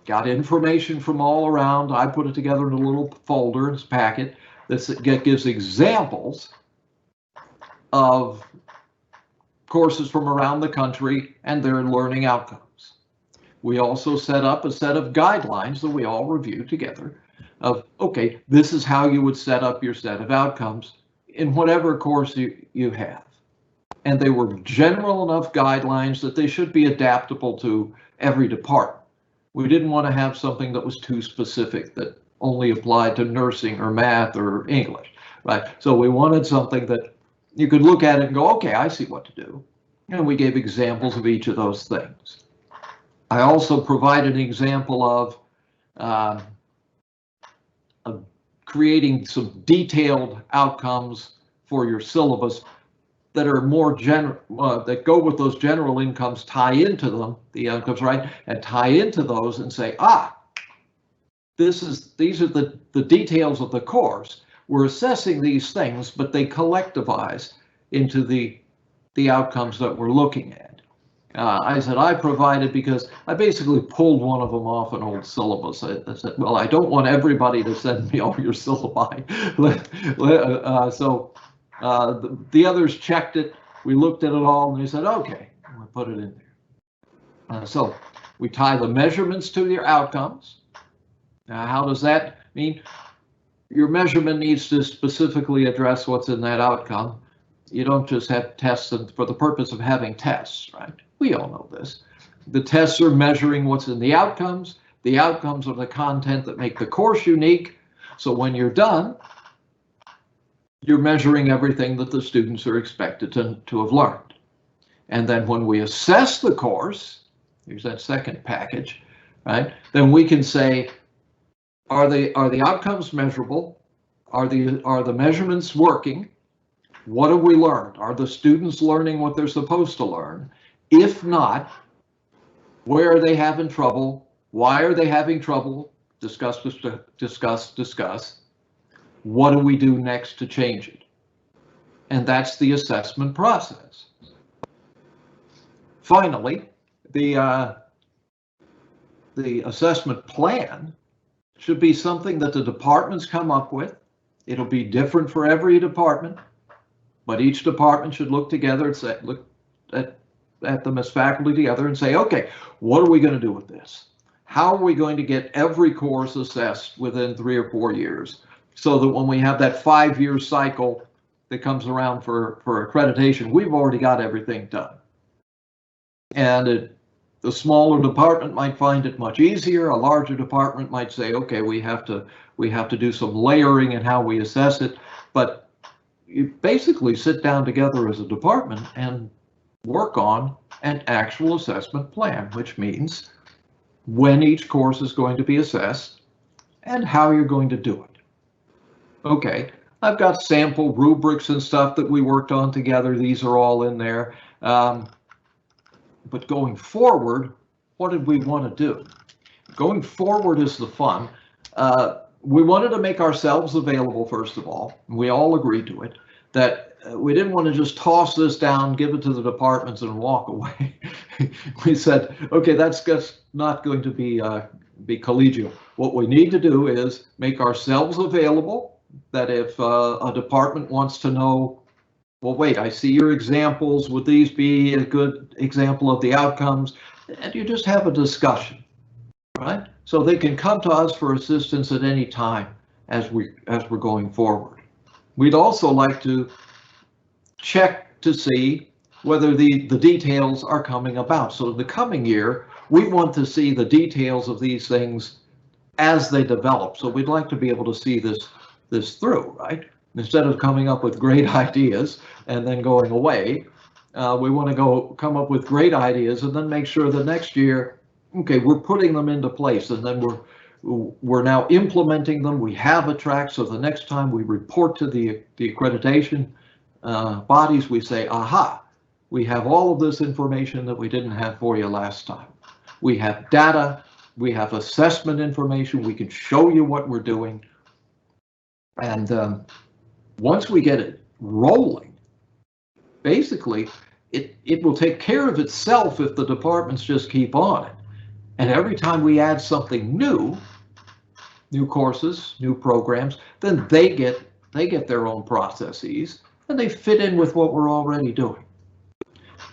S10: got information from all around. I put it together in a little folder, this packet, that gives examples of courses from around the country and their learning outcomes. We also set up a set of guidelines that we all reviewed together of, okay, this is how you would set up your set of outcomes in whatever course you have. And they were general enough guidelines that they should be adaptable to every department. We didn't want to have something that was too specific that only applied to nursing or math or English, right? So we wanted something that you could look at it and go, okay, I see what to do. And we gave examples of each of those things. I also provided an example of creating some detailed outcomes for your syllabus that are more general, that go with those general incomes, tie into them, the outcomes, right? And tie into those and say, these are the details of the course. We're assessing these things, but they collectivize into the outcomes that we're looking at. I said I provided because I basically pulled one of them off an old syllabus. I said, well, I don't want everybody to send me all your syllabi. So the others checked it. We looked at it all and they said, okay, we'll put it in there. So we tie the measurements to your outcomes. Now, how does that mean? Your measurement needs to specifically address what's in that outcome. You don't just have tests for the purpose of having tests, right? We all know this. The tests are measuring what's in the outcomes. The outcomes are the content that make the course unique. So when you're done, you're measuring everything that the students are expected to have learned. And then when we assess the course, here's that second package, right? Then we can say, are the outcomes measurable? Are the measurements working? What have we learned? Are the students learning what they're supposed to learn? If not, where are they having trouble? Why are they having trouble? Discuss. what do we do next to change it? And that's the assessment process. Finally, the assessment plan should be something that the departments come up with. It'll be different for every department, but each department should look together and say, look at them as faculty together and say, okay, what are we going to do with this? How are we going to get every course assessed within 3 or 4 years so that when we have that 5-year cycle that comes around for accreditation, we've already got everything done. And the smaller department might find it much easier. A larger department might say, okay, we have to do some layering in how we assess it. But you basically sit down together as a department and work on an actual assessment plan, which means when each course is going to be assessed and how you're going to do it. Okay, I've got sample rubrics and stuff that we worked on together. These are all in there. But going forward, what did we want to do? Going forward is the fun. We wanted to make ourselves available, first of all. We all agreed to it, that we didn't want to just toss this down, give it to the departments and walk away. We said, okay, that's not going to be collegial. What we need to do is make ourselves available, that if a department wants to know, well, wait, I see your examples. Would these be a good example of the outcomes? And you just have a discussion, right? So they can come to us for assistance at any time as we're going forward. We'd also like to check to see whether the details are coming about. So the coming year, we want to see the details of these things as they develop. So we'd like to be able to see this through, right? Instead of coming up with great ideas and then going away, we want to come up with great ideas and then make sure that next year, okay, we're putting them into place, and then we're now implementing them. We have a track, so the next time we report to the accreditation bodies, we say, aha, we have all of this information that we didn't have for you last time. We have data, we have assessment information, we can show you what we're doing. And once we get it rolling, basically, it will take care of itself if the departments just keep on it. And every time we add something new courses, new programs, then they get their own processes and they fit in with what we're already doing.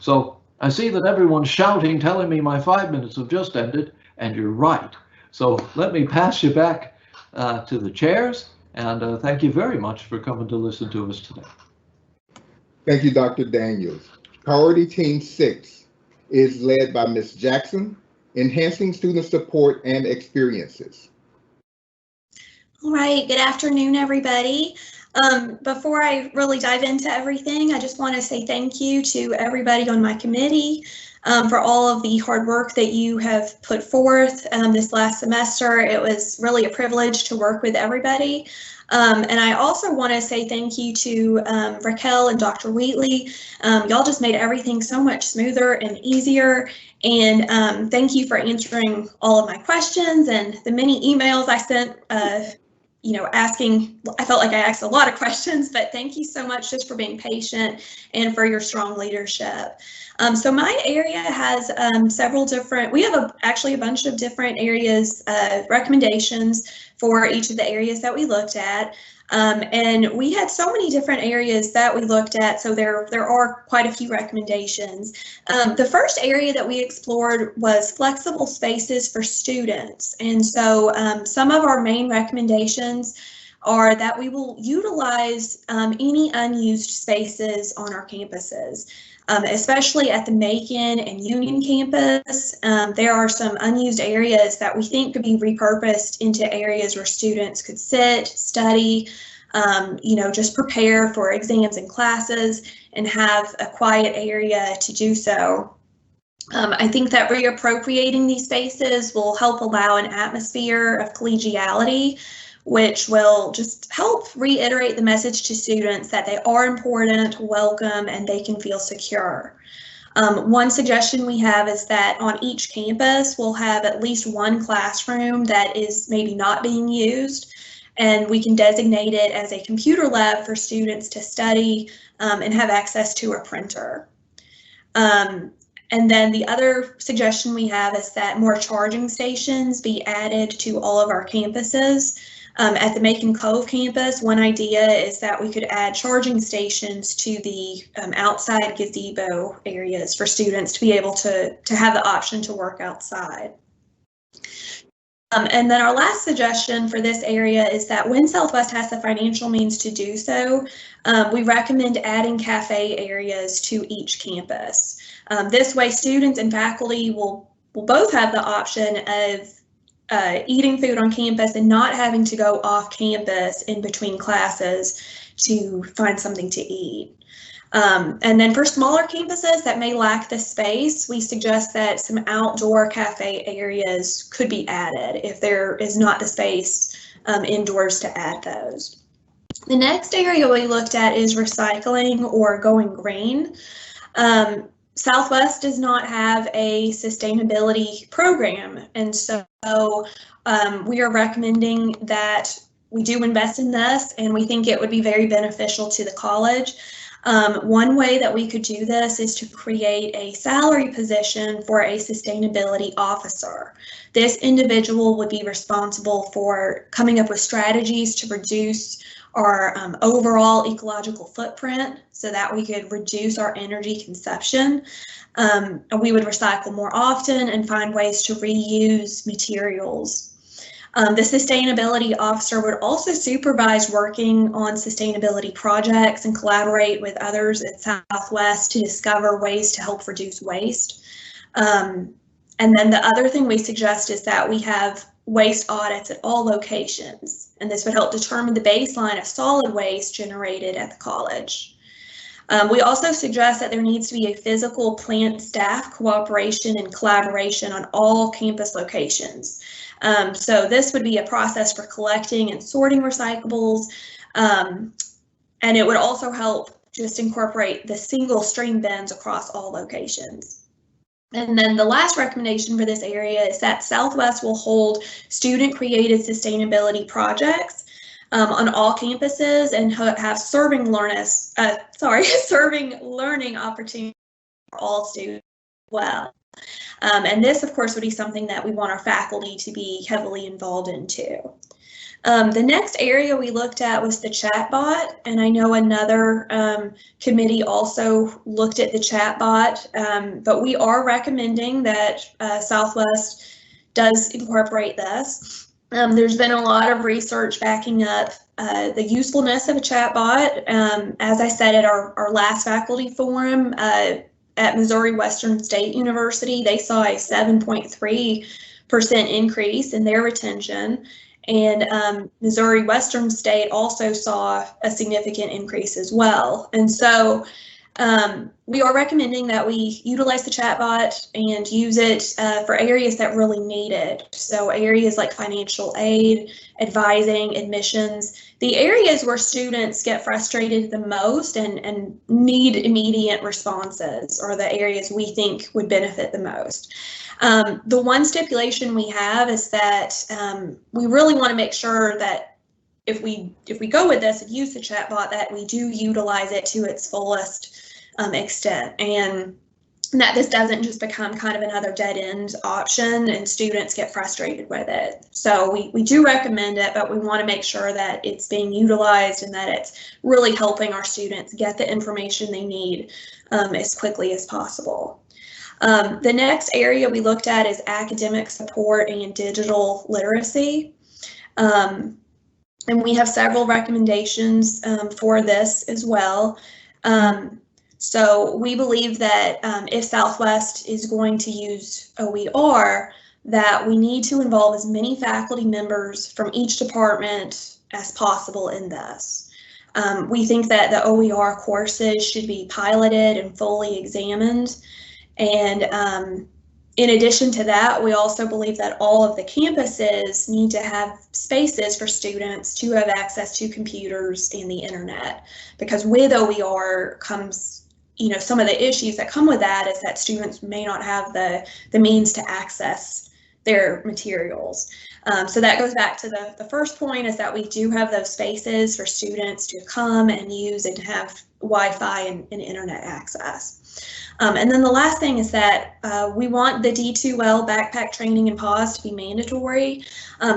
S10: So I see that everyone's shouting, telling me my 5 minutes have just ended, and you're right. So let me pass you back to the chairs, and thank you very much for coming to listen to us today.
S3: Thank you, Dr. Daniels. Priority Team 6 is led by Ms. Jackson, enhancing student support and experiences.
S11: All right, good afternoon, everybody. Before I really dive into everything, I just want to say thank you to everybody on my committee for all of the hard work that you have put forth this last semester. It was really a privilege to work with everybody. And I also want to say thank you to Raquel and Dr. Wheatley. Y'all just made everything so much smoother and easier. And thank you for answering all of my questions and the many emails I sent, asking. I felt like I asked a lot of questions, but thank you so much just for being patient and for your strong leadership. So my area has several different, we have actually a bunch of different areas, recommendations for each of the areas that we looked at. And we had so many different areas that we looked at, so there are quite a few recommendations. The first area that we explored was flexible spaces for students. And so some of our main recommendations are that we will utilize any unused spaces on our campuses. Especially at the Macon and Union campus, there are some unused areas that we think could be repurposed into areas where students could sit, study, just prepare for exams and classes and have a quiet area to do so. I think that reappropriating these spaces will help allow an atmosphere of collegiality, which will just help reiterate the message to students that they are important, welcome, and they can feel secure. One suggestion we have is that on each campus, we'll have at least one classroom that is maybe not being used. and we can designate it as a computer lab for students to study and have access to a printer. And then the other suggestion we have is that more charging stations be added to all of our campuses. At the Macon Cove campus, one idea is that we could add charging stations to the outside gazebo areas for students to be able to have the option to work outside. And then our last suggestion for this area is that when Southwest has the financial means to do so, we recommend adding cafe areas to each campus. This way, students and faculty will both have the option of eating food on campus and not having to go off campus in between classes to find something to eat. And then for smaller campuses that may lack the space, we suggest that some outdoor cafe areas could be added if there is not the space indoors to add those. The next area we looked at is recycling or going green. Southwest does not have a sustainability program, and so we are recommending that we do invest in this, and we think it would be very beneficial to the college. One way that we could do this is to create a salary position for a sustainability officer. This individual would be responsible for coming up with strategies to reduce our overall ecological footprint so that we could reduce our energy consumption. We would recycle more often and find ways to reuse materials. The sustainability officer would also supervise working on sustainability projects and collaborate with others at Southwest to discover ways to help reduce waste. And then the other thing we suggest is that we have waste audits at all locations, and this would help determine the baseline of solid waste generated at the college. We also suggest that there needs to be a physical plant staff cooperation and collaboration on all campus locations. So this would be a process for collecting and sorting recyclables, and it would also help just incorporate the single stream bins across all locations. And then the last recommendation for this area is that Southwest will hold student-created sustainability projects on all campuses and have serving learning opportunities for all students as well. And this, of course, would be something that we want our faculty to be heavily involved in too. The next area we looked at was the chatbot, and I know another committee also looked at the chatbot, but we are recommending that Southwest does incorporate this. There's been a lot of research backing up the usefulness of a chatbot. As I said at our last faculty forum at Missouri Western State University, they saw a 7.3% increase in their retention. And Missouri Western State also saw a significant increase as well. And so we are recommending that we utilize the chatbot and use it for areas that really need it. So areas like financial aid, advising, admissions, the areas where students get frustrated the most and need immediate responses are the areas we think would benefit the most. The one stipulation we have is that we really want to make sure that if we go with this and use the chatbot, that we do utilize it to its fullest extent, and that this doesn't just become kind of another dead-end option and students get frustrated with it. So we do recommend it, but we want to make sure that it's being utilized and that it's really helping our students get the information they need as quickly as possible. The next area we looked at is academic support and digital literacy. And we have several recommendations for this as well. So we believe that if Southwest is going to use OER, that we need to involve as many faculty members from each department as possible in this. We think that the OER courses should be piloted and fully examined. And in addition to that, we also believe that all of the campuses need to have spaces for students to have access to computers and the internet, because with OER comes, some of the issues that come with that is that students may not have the means to access their materials. So that goes back to the first point, is that we do have those spaces for students to come and use and have Wi-Fi and internet access. And then the last thing is that we want the D2L backpack training and pause to be mandatory.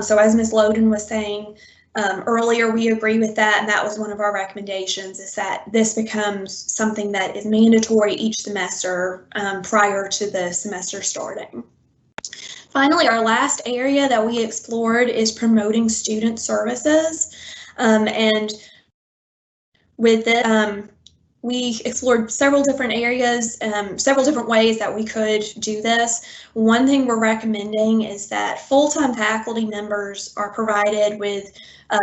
S11: So as Ms. Loden was saying earlier, we agree with that, and that was one of our recommendations, is that this becomes something that is mandatory each semester prior to the semester starting. Finally, our last area that we explored is promoting student services. And with it, we explored several different areas, several different ways that we could do this. One thing we're recommending is that full-time faculty members are provided with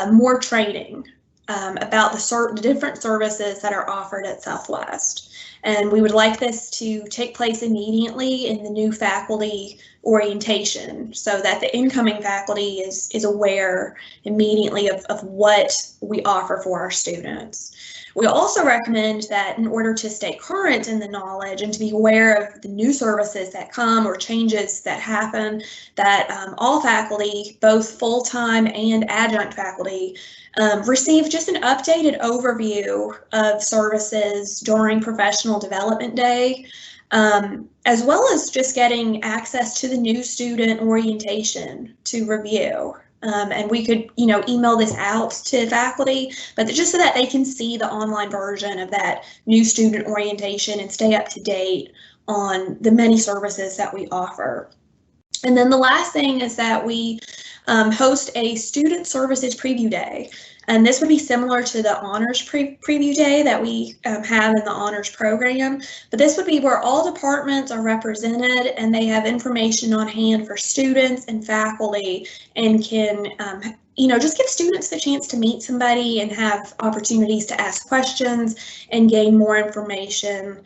S11: more training about the different services that are offered at Southwest. And we would like this to take place immediately in the new faculty orientation, so that the incoming faculty is aware immediately of what we offer for our students. We also recommend that in order to stay current in the knowledge and to be aware of the new services that come or changes that happen, that all faculty, both full-time and adjunct faculty, receive just an updated overview of services during Professional Development Day, as well as just getting access to the new student orientation to review. And we could, email this out to faculty, but just so that they can see the online version of that new student orientation and stay up to date on the many services that we offer. And then the last thing is that we host a student services preview day. And this would be similar to the honors preview day that we have in the honors program, but this would be where all departments are represented and they have information on hand for students and faculty, and can just give students the chance to meet somebody and have opportunities to ask questions and gain more information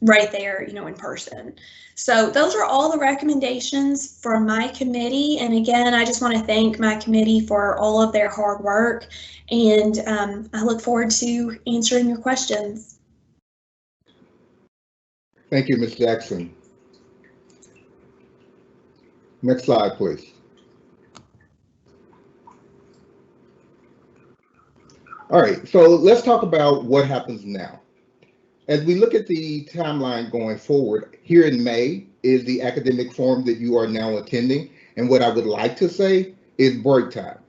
S11: right there, in person. So those are all the recommendations from my committee. And again, I just want to thank my committee for all of their hard work. And I look forward to answering your questions.
S3: Thank you, Ms. Jackson. Next slide, please. All right, so let's talk about what happens now. As we look at the timeline going forward, here in May is the academic forum that you are now attending. And what I would like to say is break time.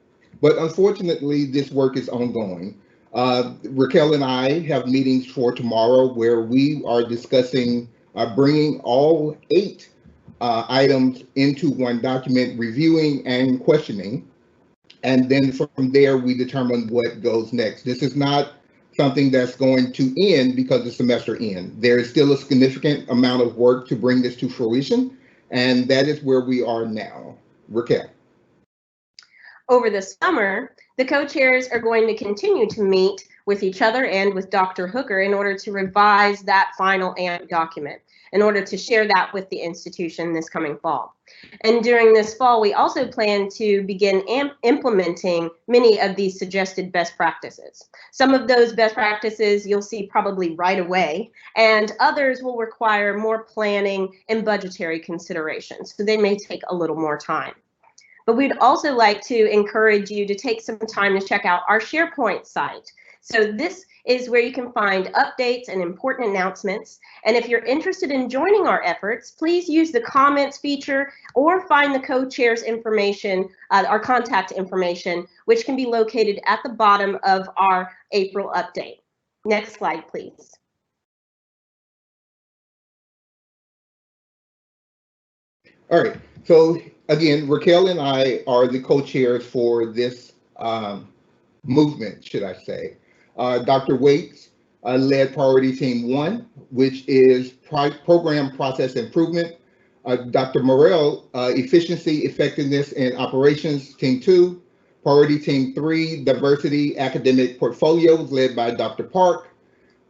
S3: But unfortunately, this work is ongoing. Raquel and I have meetings for tomorrow where we are discussing bringing all 8 items into one document, reviewing and questioning. And then from there, we determine what goes next. This is not something that's going to end because the semester ends. There is still a significant amount of work to bring this to fruition, and that is where we are now. Raquel.
S2: Over the summer, the co-chairs are going to continue to meet with each other and with Dr. Hooker in order to revise that final AMP document, in order to share that with the institution this coming fall. And during this fall, we also plan to begin implementing many of these suggested best practices. Some of those best practices you'll see probably right away, and others will require more planning and budgetary considerations, so they may take a little more time. But we'd also like to encourage you to take some time to check out our SharePoint site. So this is where you can find updates and important announcements. And if you're interested in joining our efforts, please use the comments feature or find the co-chair's information, our contact information, which can be located at the bottom of our April update. Next slide, please.
S3: All right, so again, Raquel and I are the co-chairs for this movement, should I say. Dr. Waits led Priority Team 1, which is Program Process Improvement. Dr. Morrell, Efficiency, Effectiveness, and Operations, Team 2. Priority Team 3, Diversity, Academic Portfolios, led by Dr. Park.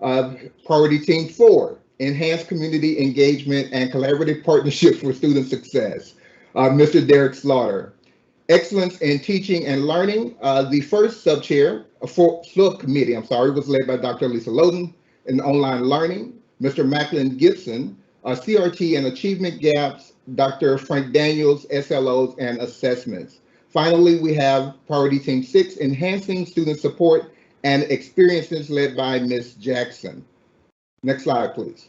S3: Priority Team 4, Enhanced Community Engagement and Collaborative Partnerships for Student Success, Mr. Derrick Slaughter. Excellence in Teaching and Learning, the first subcommittee, was led by Dr. Lisa Loden in online learning. Mr. Macklin Gibson, CRT and Achievement Gaps, Dr. Frank Daniels, SLOs and assessments. Finally, we have Priority Team 6, Enhancing Student Support and Experiences, led by Ms. Jackson. Next slide, please.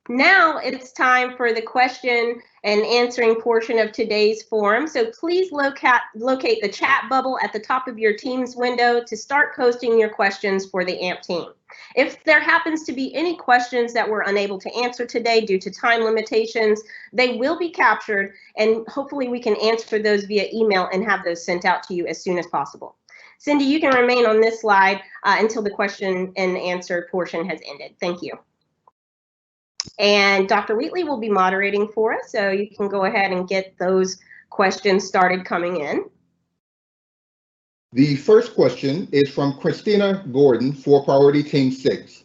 S2: Now it's time for the question and answering portion of today's forum. So please locate the chat bubble at the top of your Teams window to start posting your questions for the AMP team. If there happens to be any questions that we're unable to answer today due to time limitations, they will be captured, and hopefully we can answer those via email and have those sent out to you as soon as possible. Cindy, you can remain on this slide until the question and answer portion has ended. Thank you. And Dr. Wheatley will be moderating for us, so you can go ahead and get those questions started coming in.
S3: The first question is from Christina Gordon for Priority Team 6.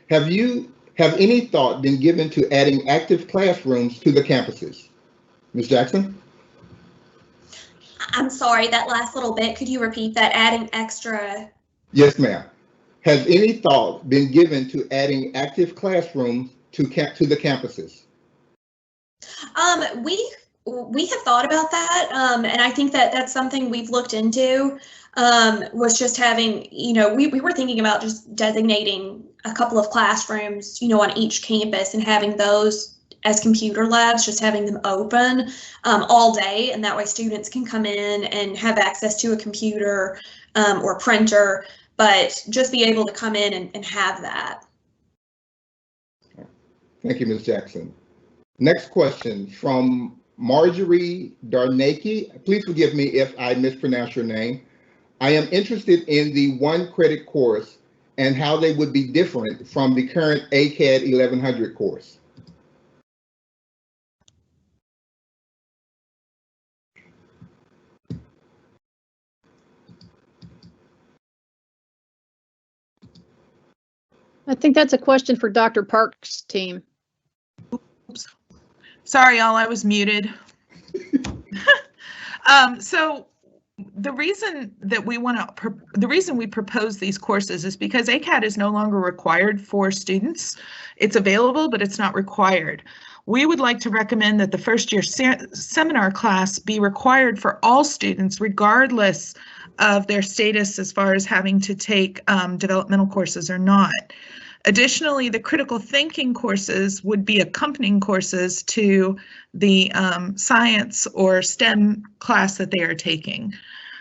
S3: Have any thought been given to adding active classrooms to the campuses? Ms. Jackson?
S11: I'm sorry, that last little bit, could you repeat that, adding extra?
S3: Yes, ma'am. Has any thought been given to adding active classrooms to the campuses?
S11: We have thought about that, and I think that that's something we've looked into. Was just having, we were thinking about just designating a couple of classrooms, on each campus and having those as computer labs, just having them open all day, and that way students can come in and have access to a computer or printer, but just be able to come in and have that.
S3: Thank you, Ms. Jackson. Next question from Marjorie Darnaki. Please forgive me if I mispronounce your name. I am interested in the one credit course and how they would be different from the current ACAD 1100 course.
S4: I think that's a question for Dr. Park's team.
S6: Oops. Sorry, y'all, I was muted. So the reason we propose these courses is because ACAD is no longer required for students. It's available, but it's not required. We would like to recommend that the first year seminar class be required for all students, regardless of their status as far as having to take developmental courses or not. Additionally, the critical thinking courses would be accompanying courses to the science or STEM class that they are taking.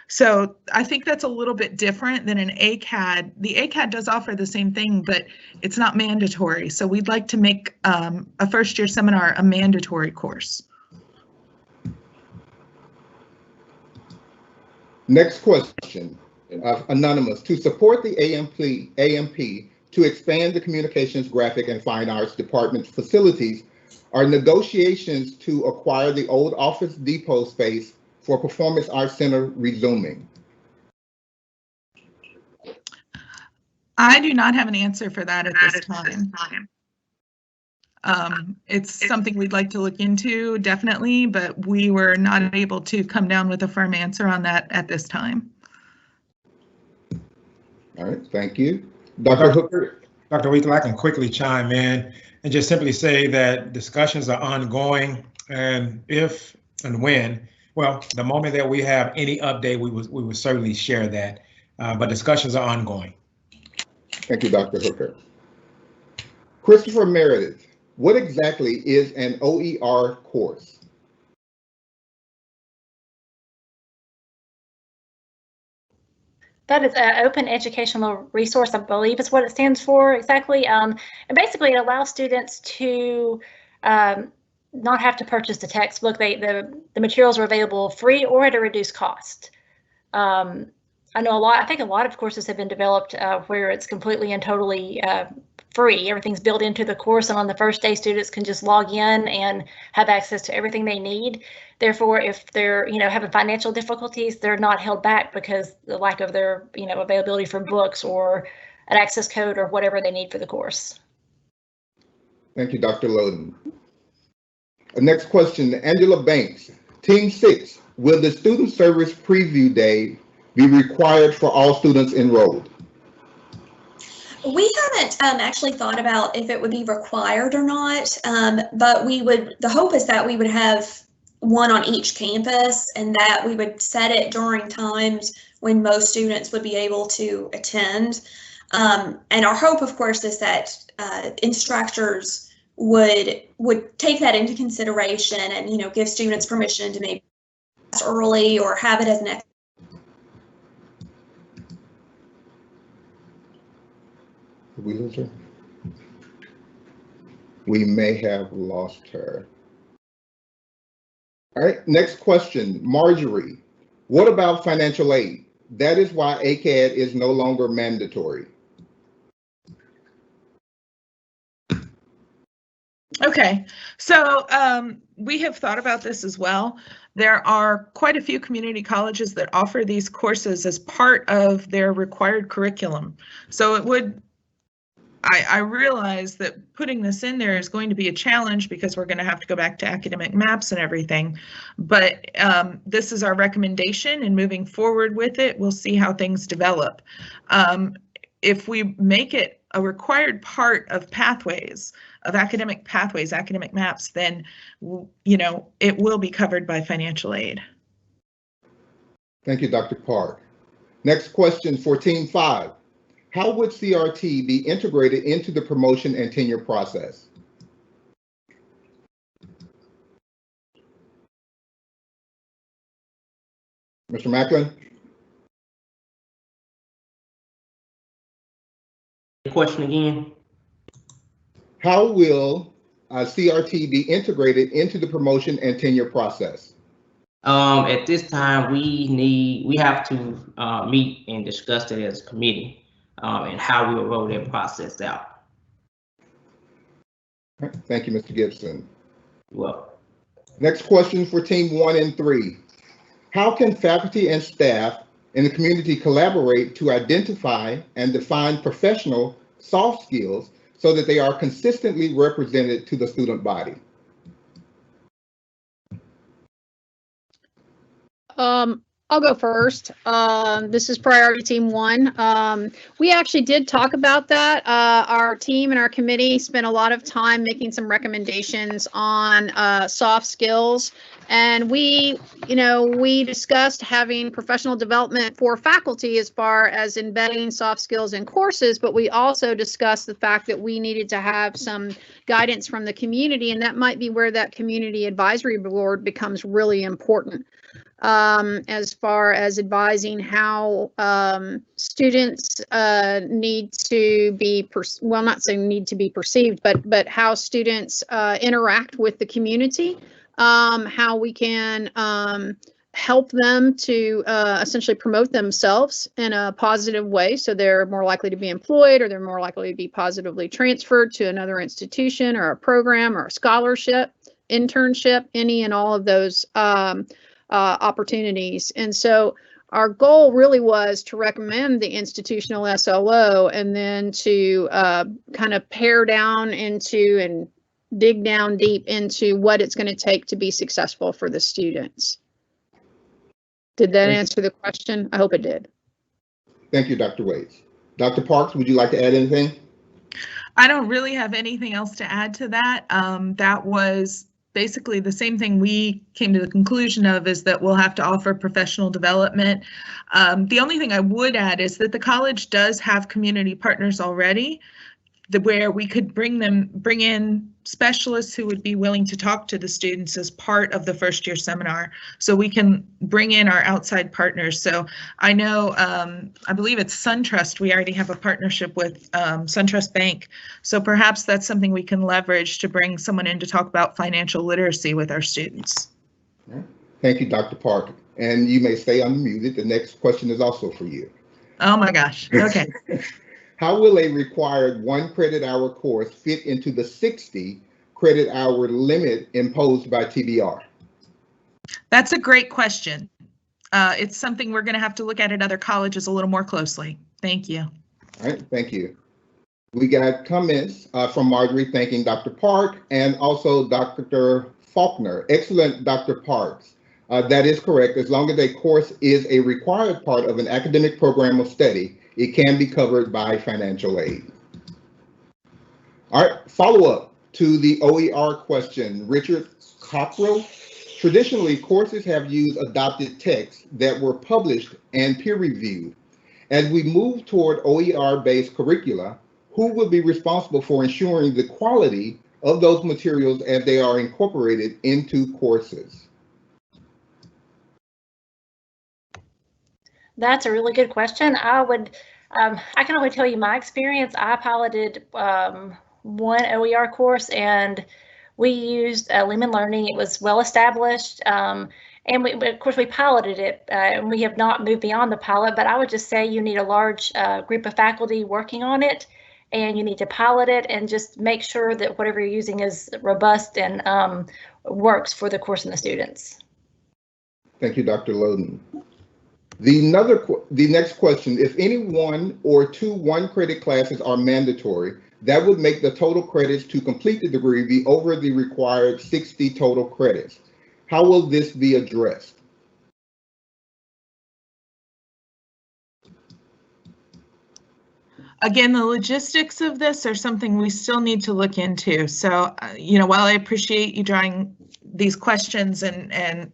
S6: So I think that's a little bit different than an ACAD. The ACAD does offer the same thing, but it's not mandatory. So we'd like to make a first year seminar a mandatory course.
S3: Next question, anonymous. To support the AMP to expand the communications, graphic, and fine arts department facilities, are negotiations to acquire the old Office Depot space for Performance Arts Center resuming?
S6: I do not have an answer for that at this time. It's something we'd like to look into, definitely, but we were not able to come down with a firm answer on that at this time.
S3: All right, thank you. Dr. Hooker?
S1: Dr. Wheatley, I can quickly chime in and just simply say that discussions are ongoing, and if and when, well, the moment that we have any update, we will certainly share that, but discussions are ongoing.
S3: Thank you, Dr. Hooker. Christopher Meredith, what exactly is an OER course?
S9: That is an open educational resource, I believe is what it stands for exactly. And basically it allows students to not have to purchase the textbook. The materials are available free or at a reduced cost. I know I think a lot of courses have been developed where it's completely and totally free. Everything's built into the course, and on the first day, students can just log in and have access to everything they need. Therefore, if they're having financial difficulties, they're not held back because the lack of their availability for books or an access code or whatever they need for the course.
S3: Thank you, Dr. Loden. Next question, Angela Banks, Team 6, will the student service preview day be required for all students enrolled?
S11: We haven't actually thought about if it would be required or not, but the hope is that we would have one on each campus and that we would set it during times when most students would be able to attend. And our hope, of course, is that instructors would take that into consideration and, you know, give students permission to maybe class early or have it as an
S3: Did we lose her? We may have lost her. All right, next question. Marjorie, what about financial aid? That is why ACAD is no longer mandatory.
S6: Okay, so we have thought about this as well. There are quite a few community colleges that offer these courses as part of their required curriculum. So it would, I realize that putting this in there is going to be a challenge because we're going to have to go back to academic maps and everything. But this is our recommendation, and moving forward with it, we'll see how things develop. If we make it a required part of pathways, of academic pathways, academic maps, then, you know, it will be covered by financial aid.
S3: Thank you, Dr. Park. Next question for Team 5. How would CRT be integrated into the promotion and tenure process? Mr. Macklin?
S8: Question again?
S3: How will CRT be integrated into the promotion and tenure process?
S8: At this time, we have to meet and discuss it as a committee and how we will roll that process out.
S3: Thank you, Mr. Gibson.
S8: You're welcome.
S3: Next question for Team 1 and 3. How can faculty and staff in the community collaborate to identify and define professional soft skills so that they are consistently represented to the student body?
S4: I'll go first. This is Priority Team 1. We actually did talk about that. Our team and our committee spent a lot of time making some recommendations on soft skills. And we discussed having professional development for faculty as far as embedding soft skills in courses, but we also discussed the fact that we needed to have some guidance from the community, and that might be where that community advisory board becomes really important. As far as advising how students need to be, not saying need to be perceived, but how students interact with the community, how we can help them to essentially promote themselves in a positive way, so they're more likely to be employed, or they're more likely to be positively transferred to another institution or a program or a scholarship, internship, any and all of those opportunities. And so our goal really was to recommend the institutional SLO, and then to kind of pare down into and dig down deep into what it's going to take to be successful for the students. Did that answer the question? I hope it did.
S3: Thank you, Dr. Waits. Dr. Parks, would you like to add anything?
S6: I don't really have anything else to add to that. That was basically the same thing we came to the conclusion of, is that we'll have to offer professional development. The only thing I would add is that the college does have community partners already, where we could bring in specialists who would be willing to talk to the students as part of the first year seminar. So we can bring in our outside partners. So I know, I believe it's SunTrust. We already have a partnership with SunTrust Bank. So perhaps that's something we can leverage to bring someone in to talk about financial literacy with our students.
S3: Thank you, Dr. Park. And you may stay unmuted. The next question is also for you.
S6: Oh my gosh, okay.
S3: How will a required 1 credit hour course fit into the 60 credit hour limit imposed by TBR?
S6: That's a great question. It's something we're going to have to look at other colleges a little more closely. Thank you.
S3: All right, thank you. We got comments from Marjorie thanking Dr. Park and also Dr. Faulkner. Excellent, Dr. Parks. That is correct. As long as a course is a required part of an academic program of study, it can be covered by financial aid. All right, follow-up to the OER question. Richard Cockrell. Traditionally, courses have used adopted texts that were published and peer-reviewed. As we move toward OER-based curricula, who will be responsible for ensuring the quality of those materials as they are incorporated into courses?
S9: That's a really good question. I can only tell you my experience. I piloted one OER course, and we used Lumen Learning. It was well established, and of course we piloted it, and we have not moved beyond the pilot. But I would just say you need a large group of faculty working on it, and you need to pilot it and just make sure that whatever you're using is robust and works for the course and the students.
S3: Thank you, Dr. Loden. The next question, if any one or two one-credit classes are mandatory, that would make the total credits to complete the degree be over the required 60 total credits. How will this be addressed?
S6: Again, the logistics of this are something we still need to look into. So, while I appreciate you drawing these questions and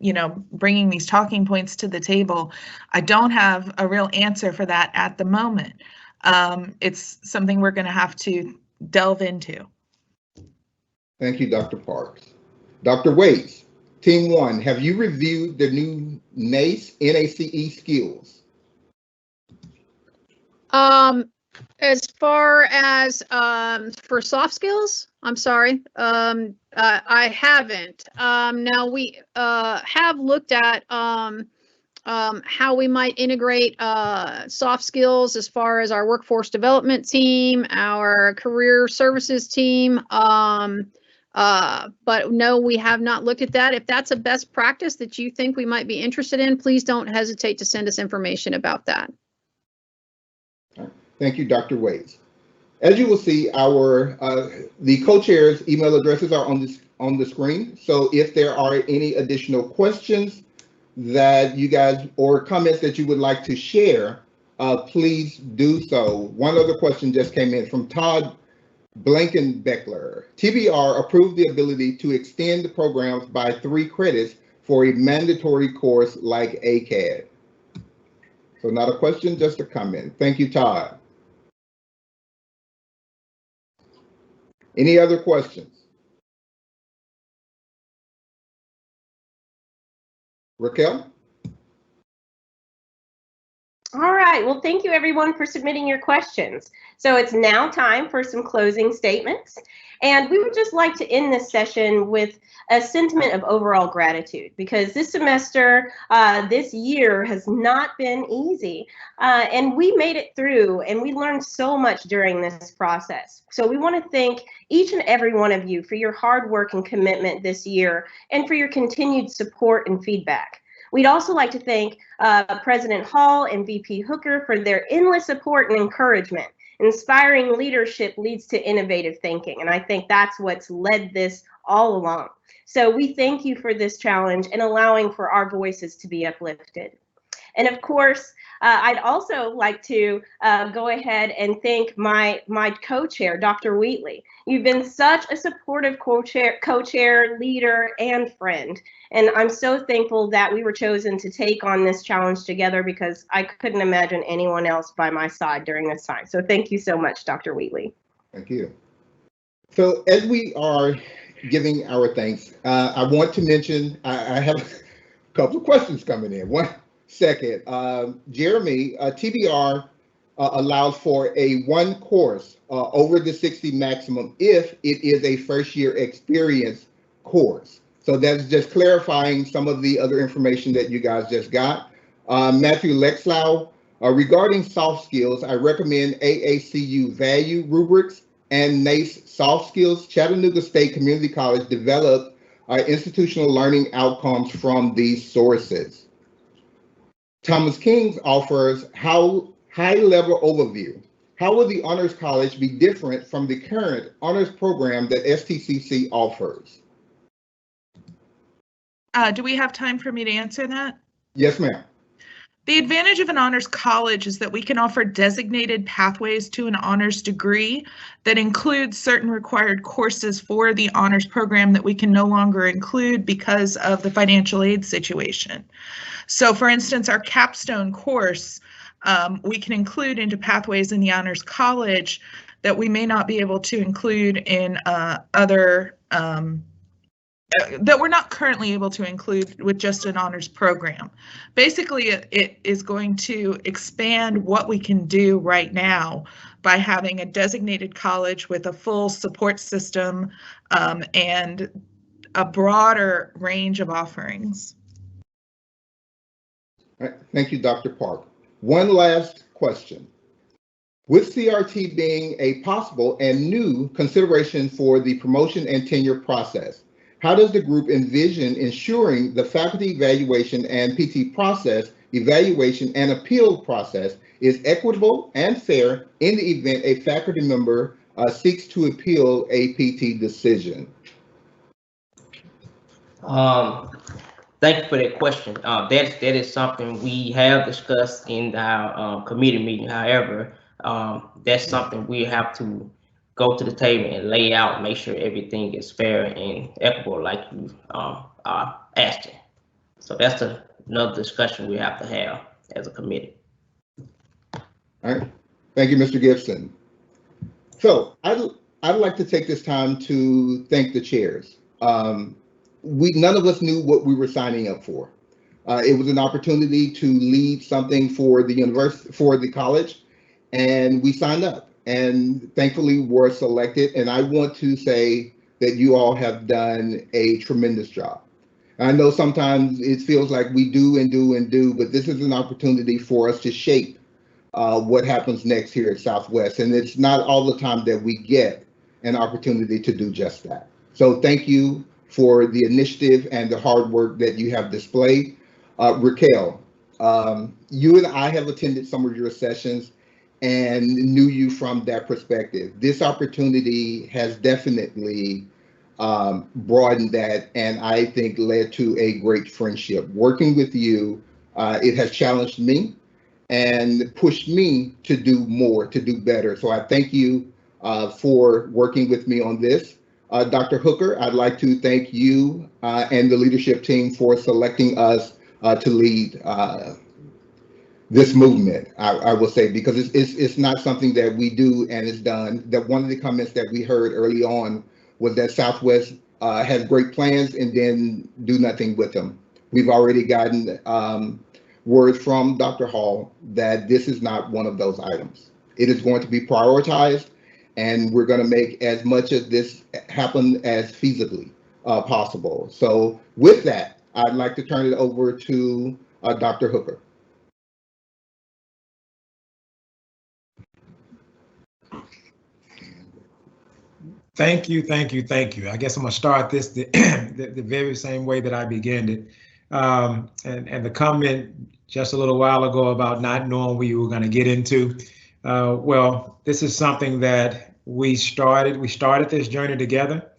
S6: bringing these talking points to the table, I don't have a real answer for that at the moment. It's something we're going to have to delve into.
S3: Thank you, Dr. Parks. Dr. Waits, Team 1, have you reviewed the new NACE skills?
S4: As far as for soft skills, I'm sorry, I haven't. Now we have looked at how we might integrate soft skills as far as our workforce development team, our career services team, but no, we have not looked at that. If that's a best practice that you think we might be interested in, please don't hesitate to send us information about that.
S3: Thank you, Dr. Waits. As you will see, the co-chairs' email addresses are on the screen. So if there are any additional questions that you guys or comments that you would like to share, please do so. One other question just came in from Todd Blankenbeckler. TBR approved the ability to extend the programs by 3 credits for a mandatory course like ACAD. So not a question, just a comment. Thank you, Todd. Any other questions? Raquel?
S2: All right, well, thank you everyone for submitting your questions. So it's now time for some closing statements. And we would just like to end this session with a sentiment of overall gratitude, because this semester, this year has not been easy. And we made it through, and we learned so much during this process. So we want to thank each and every one of you for your hard work and commitment this year, and for your continued support and feedback. We'd also like to thank President Hall and VP Hooker for their endless support and encouragement. Inspiring leadership leads to innovative thinking, and I think that's what's led this all along. So we thank you for this challenge and allowing for our voices to be uplifted. And of course, I'd also like to go ahead and thank my co-chair, Dr. Wheatley. You've been such a supportive co-chair, leader, and friend. And I'm so thankful that we were chosen to take on this challenge together, because I couldn't imagine anyone else by my side during this time. So thank you so much, Dr. Wheatley.
S3: Thank you. So as we are giving our thanks, I want to mention, I have a couple of questions coming in. One second, Jeremy, TBR allows for a 1 course over the 60 maximum if it is a first year experience course. So that's just clarifying some of the other information that you guys just got. Matthew Lexlow, regarding soft skills, I recommend AACU value rubrics and NACE soft skills. Chattanooga State Community College developed institutional learning outcomes from these sources. Thomas King offers high-level overview. How will the Honors College be different from the current honors program that STCC offers?
S6: Do we have time for me to answer that?
S3: Yes, ma'am.
S6: The advantage of an honors college is that we can offer designated pathways to an honors degree that includes certain required courses for the honors program that we can no longer include because of the financial aid situation. So for instance, our capstone course, we can include into pathways in the honors college that we may not be able to include in other that we're not currently able to include with just an honors program. Basically, it is going to expand what we can do right now by having a designated college with a full support system and a broader range of offerings.
S3: All right. Thank you, Dr. Park. One last question. With CRT being a possible and new consideration for the promotion and tenure process, how does the group envision ensuring the faculty evaluation and PT process, evaluation and appeal process is equitable and fair in the event a faculty member seeks to appeal a PT decision?
S8: Thank you for that question. That is something we have discussed in our committee meeting. However, that's something we have to go to the table and lay out, make sure everything is fair and equitable like you are asking. So that's another discussion we have to have as a committee.
S3: All right. Thank you, Mr. Gibson. So I'd like to take this time to thank the chairs. None of us knew what we were signing up for. It was an opportunity to lead something for the university, for the college, and we signed up and thankfully were selected. And I want to say that you all have done a tremendous job. I know sometimes it feels like we do and do and do, but this is an opportunity for us to shape what happens next here at Southwest. And it's not all the time that we get an opportunity to do just that. So thank you for the initiative and the hard work that you have displayed. Raquel, you and I have attended some of your sessions and knew you from that perspective. This opportunity has definitely broadened that, and I think led to a great friendship. Working with you, it has challenged me and pushed me to do more, to do better. So I thank you for working with me on this. Dr. Hooker, I'd like to thank you and the leadership team for selecting us to lead this movement, I will say, because it's not something that we do and it's done. That one of the comments that we heard early on was that Southwest has great plans and then do nothing with them. We've already gotten word from Dr. Hall that this is not one of those items. It is going to be prioritized, and we're going to make as much of this happen as feasibly possible. So with that, I'd like to turn it over to Dr. Hooker.
S1: Thank you. I guess I'm gonna start this the very same way that I began it. And the comment just a little while ago about not knowing what you were gonna get into. Well, this is something that we started this journey together.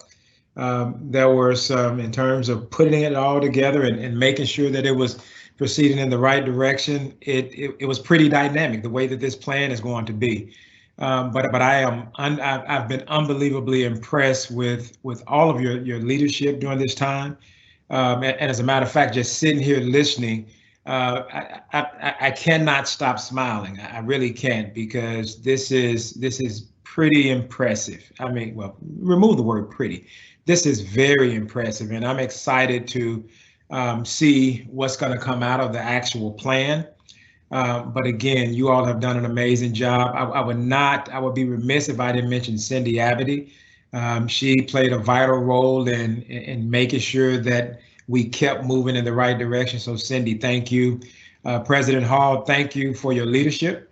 S1: There were some, in terms of putting it all together and making sure that it was proceeding in the right direction. It was pretty dynamic, the way that this plan is going to be. But I've been unbelievably impressed with all of your leadership during this time. And as a matter of fact, just sitting here listening, I cannot stop smiling. I really can't, because this is pretty impressive. I mean, well, remove the word pretty. This is very impressive, and I'm excited to see what's going to come out of the actual plan. But again, you all have done an amazing job. I would be remiss if I didn't mention Cindy Abity. She played a vital role in making sure that we kept moving in the right direction. So Cindy, thank you. President Hall, thank you for your leadership.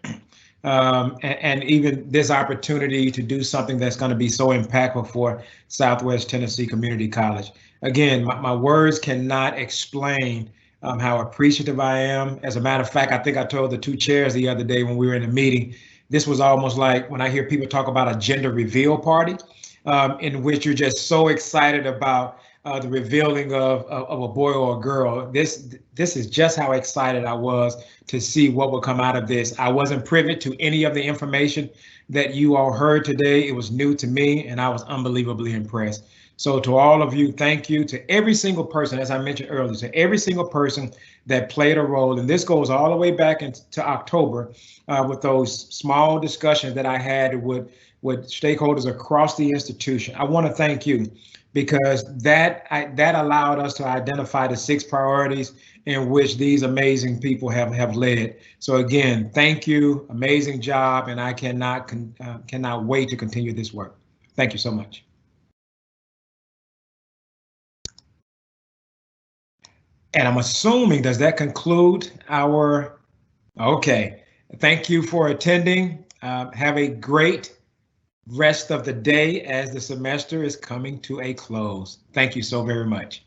S1: And even this opportunity to do something that's going to be so impactful for Southwest Tennessee Community College. Again, my words cannot explain how appreciative I am. As a matter of fact, I think I told the two chairs the other day when we were in a meeting, this was almost like when I hear people talk about a gender reveal party, in which you're just so excited about the revealing of a boy or a girl. This is just how excited I was to see what would come out of this. I wasn't privy to any of the information that you all heard today. It was new to me, and I was unbelievably impressed. So to all of you, thank you. To every single person, as I mentioned earlier, to every single person that played a role, and this goes all the way back into October with those small discussions that I had with stakeholders across the institution. I want to thank you, because that allowed us to identify the 6 priorities in which these amazing people have led. So again, thank you, amazing job, and I cannot wait to continue this work. Thank you so much. And I'm assuming, does that conclude our, okay. Thank you for attending. Have a great rest of the day as the semester is coming to a close. Thank you so very much.